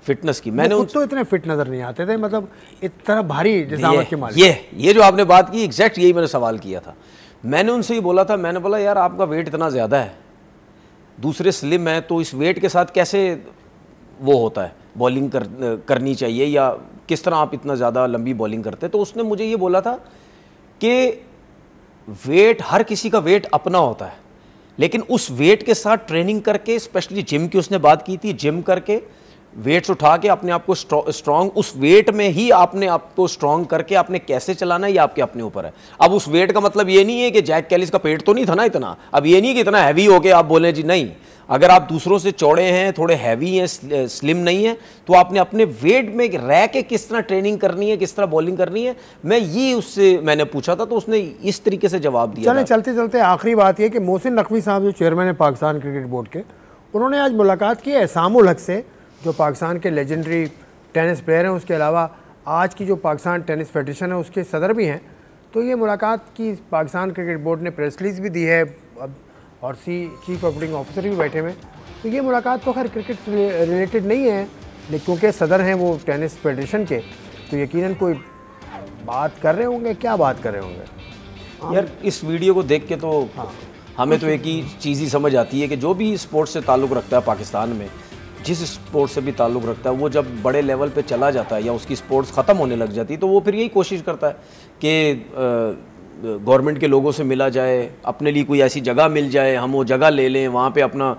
फिटनेस की मैंने तो इतने फिट नजर नहीं आते थे, मतलब इतना भारी जिस्मानत के मालिक। ये जो आपने बात की, एग्जैक्ट यही मैंने सवाल किया था। मैंने उनसे ही बोला था, मैंने बोला यार आपका वेट इतना ज़्यादा है, दूसरे स्लिम है, तो इस वेट के साथ कैसे वो होता है, बॉलिंग करनी चाहिए, या किस तरह आप इतना ज़्यादा लंबी बॉलिंग करते? तो उसने मुझे ये बोला था कि वेट, हर किसी का वेट अपना होता है, लेकिन उस वेट के साथ ट्रेनिंग करके, स्पेशली जिम की उसने बात की थी, जिम करके वेट्स उठा के अपने आप को स्ट्रॉन्ग, उस वेट में ही आपने आपको स्ट्रॉन्ग करके आपने कैसे चलाना है, ये आपके अपने ऊपर है। अब उस वेट का मतलब ये नहीं है कि जैक कैलिस का पेट तो नहीं था ना इतना, अब ये नहीं कि इतना हैवी हो के आप बोले जी नहीं। अगर आप दूसरों से चौड़े हैं, थोड़े हैवी हैं, स्लिम नहीं है, तो आपने अपने वेट में रह के किस तरह ट्रेनिंग करनी है, किस तरह बॉलिंग करनी है, मैं ये उससे मैंने पूछा था, तो उसने इस तरीके से जवाब दिया। चले चलते चलते आखिरी बात यह कि मोहसिन नकवी साहब जो चेयरमैन है पाकिस्तान क्रिकेट बोर्ड के, उन्होंने आज मुलाकात की है एहसामुल हक से, जो पाकिस्तान के लेजेंडरी टेनिस प्लेयर हैं। उसके अलावा आज की जो पाकिस्तान टेनिस फेडरेशन है उसके सदर भी हैं। तो ये मुलाकात की पाकिस्तान क्रिकेट बोर्ड ने प्रेस रिलीज भी दी है, और चीफ ऑपरेटिंग ऑफिसर भी बैठे हुए। तो ये मुलाकात तो खैर क्रिकेट से रिलेटेड नहीं है, लेकिन क्योंकि सदर हैं वो टेनिस फेडरेशन के, तो यकीनन कोई बात कर रहे होंगे। क्या बात कर रहे होंगे? यार इस वीडियो को देख के तो हमें तो एक ही चीज़ ही समझ आती है कि जो भी स्पोर्ट्स से ताल्लुक़ रखता है पाकिस्तान में, जिस स्पोर्ट्स से भी ताल्लुक़ रखता है, वो जब बड़े लेवल पे चला जाता है या उसकी स्पोर्ट्स ख़त्म होने लग जाती है, तो वो फिर यही कोशिश करता है कि गवर्नमेंट के लोगों से मिला जाए, अपने लिए कोई ऐसी जगह मिल जाए, हम वो जगह ले लें, वहाँ पे अपना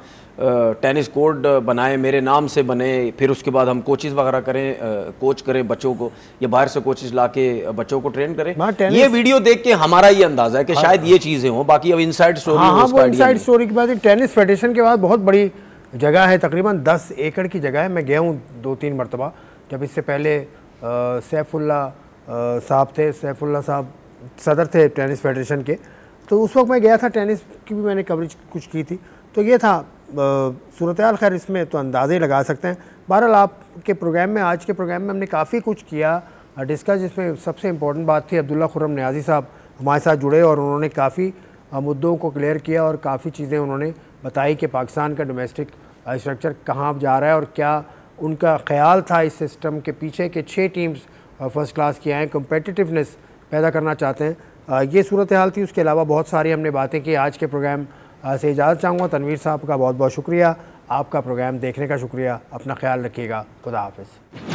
टेनिस कोर्ट बनाए, मेरे नाम से बने, फिर उसके बाद हम कोचेज़ वगैरह करें, कोच करें बच्चों को, या बाहर से कोचेज़ ला के बच्चों को ट्रेन करें। ये वीडियो देख के हमारा ये अंदाज़ा है कि शायद ये चीज़ें हों, बाकी अब इनसाइड स्टोरी। हाँ, वो इनसाइड स्टोरी की बात है। टेनिस फेडरेशन के बाद बहुत बड़ी जगह है, तकरीबन 10 एकड़ की जगह है। मैं गया हूँ 2-3 मरतबा, जब इससे पहले सैफुल्ला साहब थे, सैफुल्ला साहब सदर थे टेनिस फेडरेशन के, तो उस वक्त मैं गया था, टेनिस की भी मैंने कवरेज कुछ की थी। तो ये था सूरत हाल। खैर इसमें तो अंदाज़े ही लगा सकते हैं। बहरहाल आपके प्रोग्राम में, आज के प्रोग्राम में हमने काफ़ी कुछ किया डिस्कस, जिसमें सबसे इम्पोर्टेंट बात थी अब्दुल्ला खुर्रम नियाज़ी साहब हमारे साथ जुड़े और उन्होंने काफ़ी मुद्दों को क्लियर किया और काफ़ी चीज़ें उन्होंने बताई कि पाकिस्तान का डोमेस्टिक स्ट्रक्चर कहाँ जा रहा है और क्या उनका ख्याल था इस सिस्टम के पीछे कि 6 टीम्स फर्स्ट क्लास की आएँ, कम्पेटिटिवनेस पैदा करना चाहते हैं। ये सूरत हाल थी। उसके अलावा बहुत सारी हमने बातें की। आज के प्रोग्राम से इजाज़त चाहूँगा। तनवीर साहब का बहुत बहुत शुक्रिया, आपका प्रोग्राम देखने का शुक्रिया। अपना ख्याल रखिएगा। खुदा हाफ़िज़।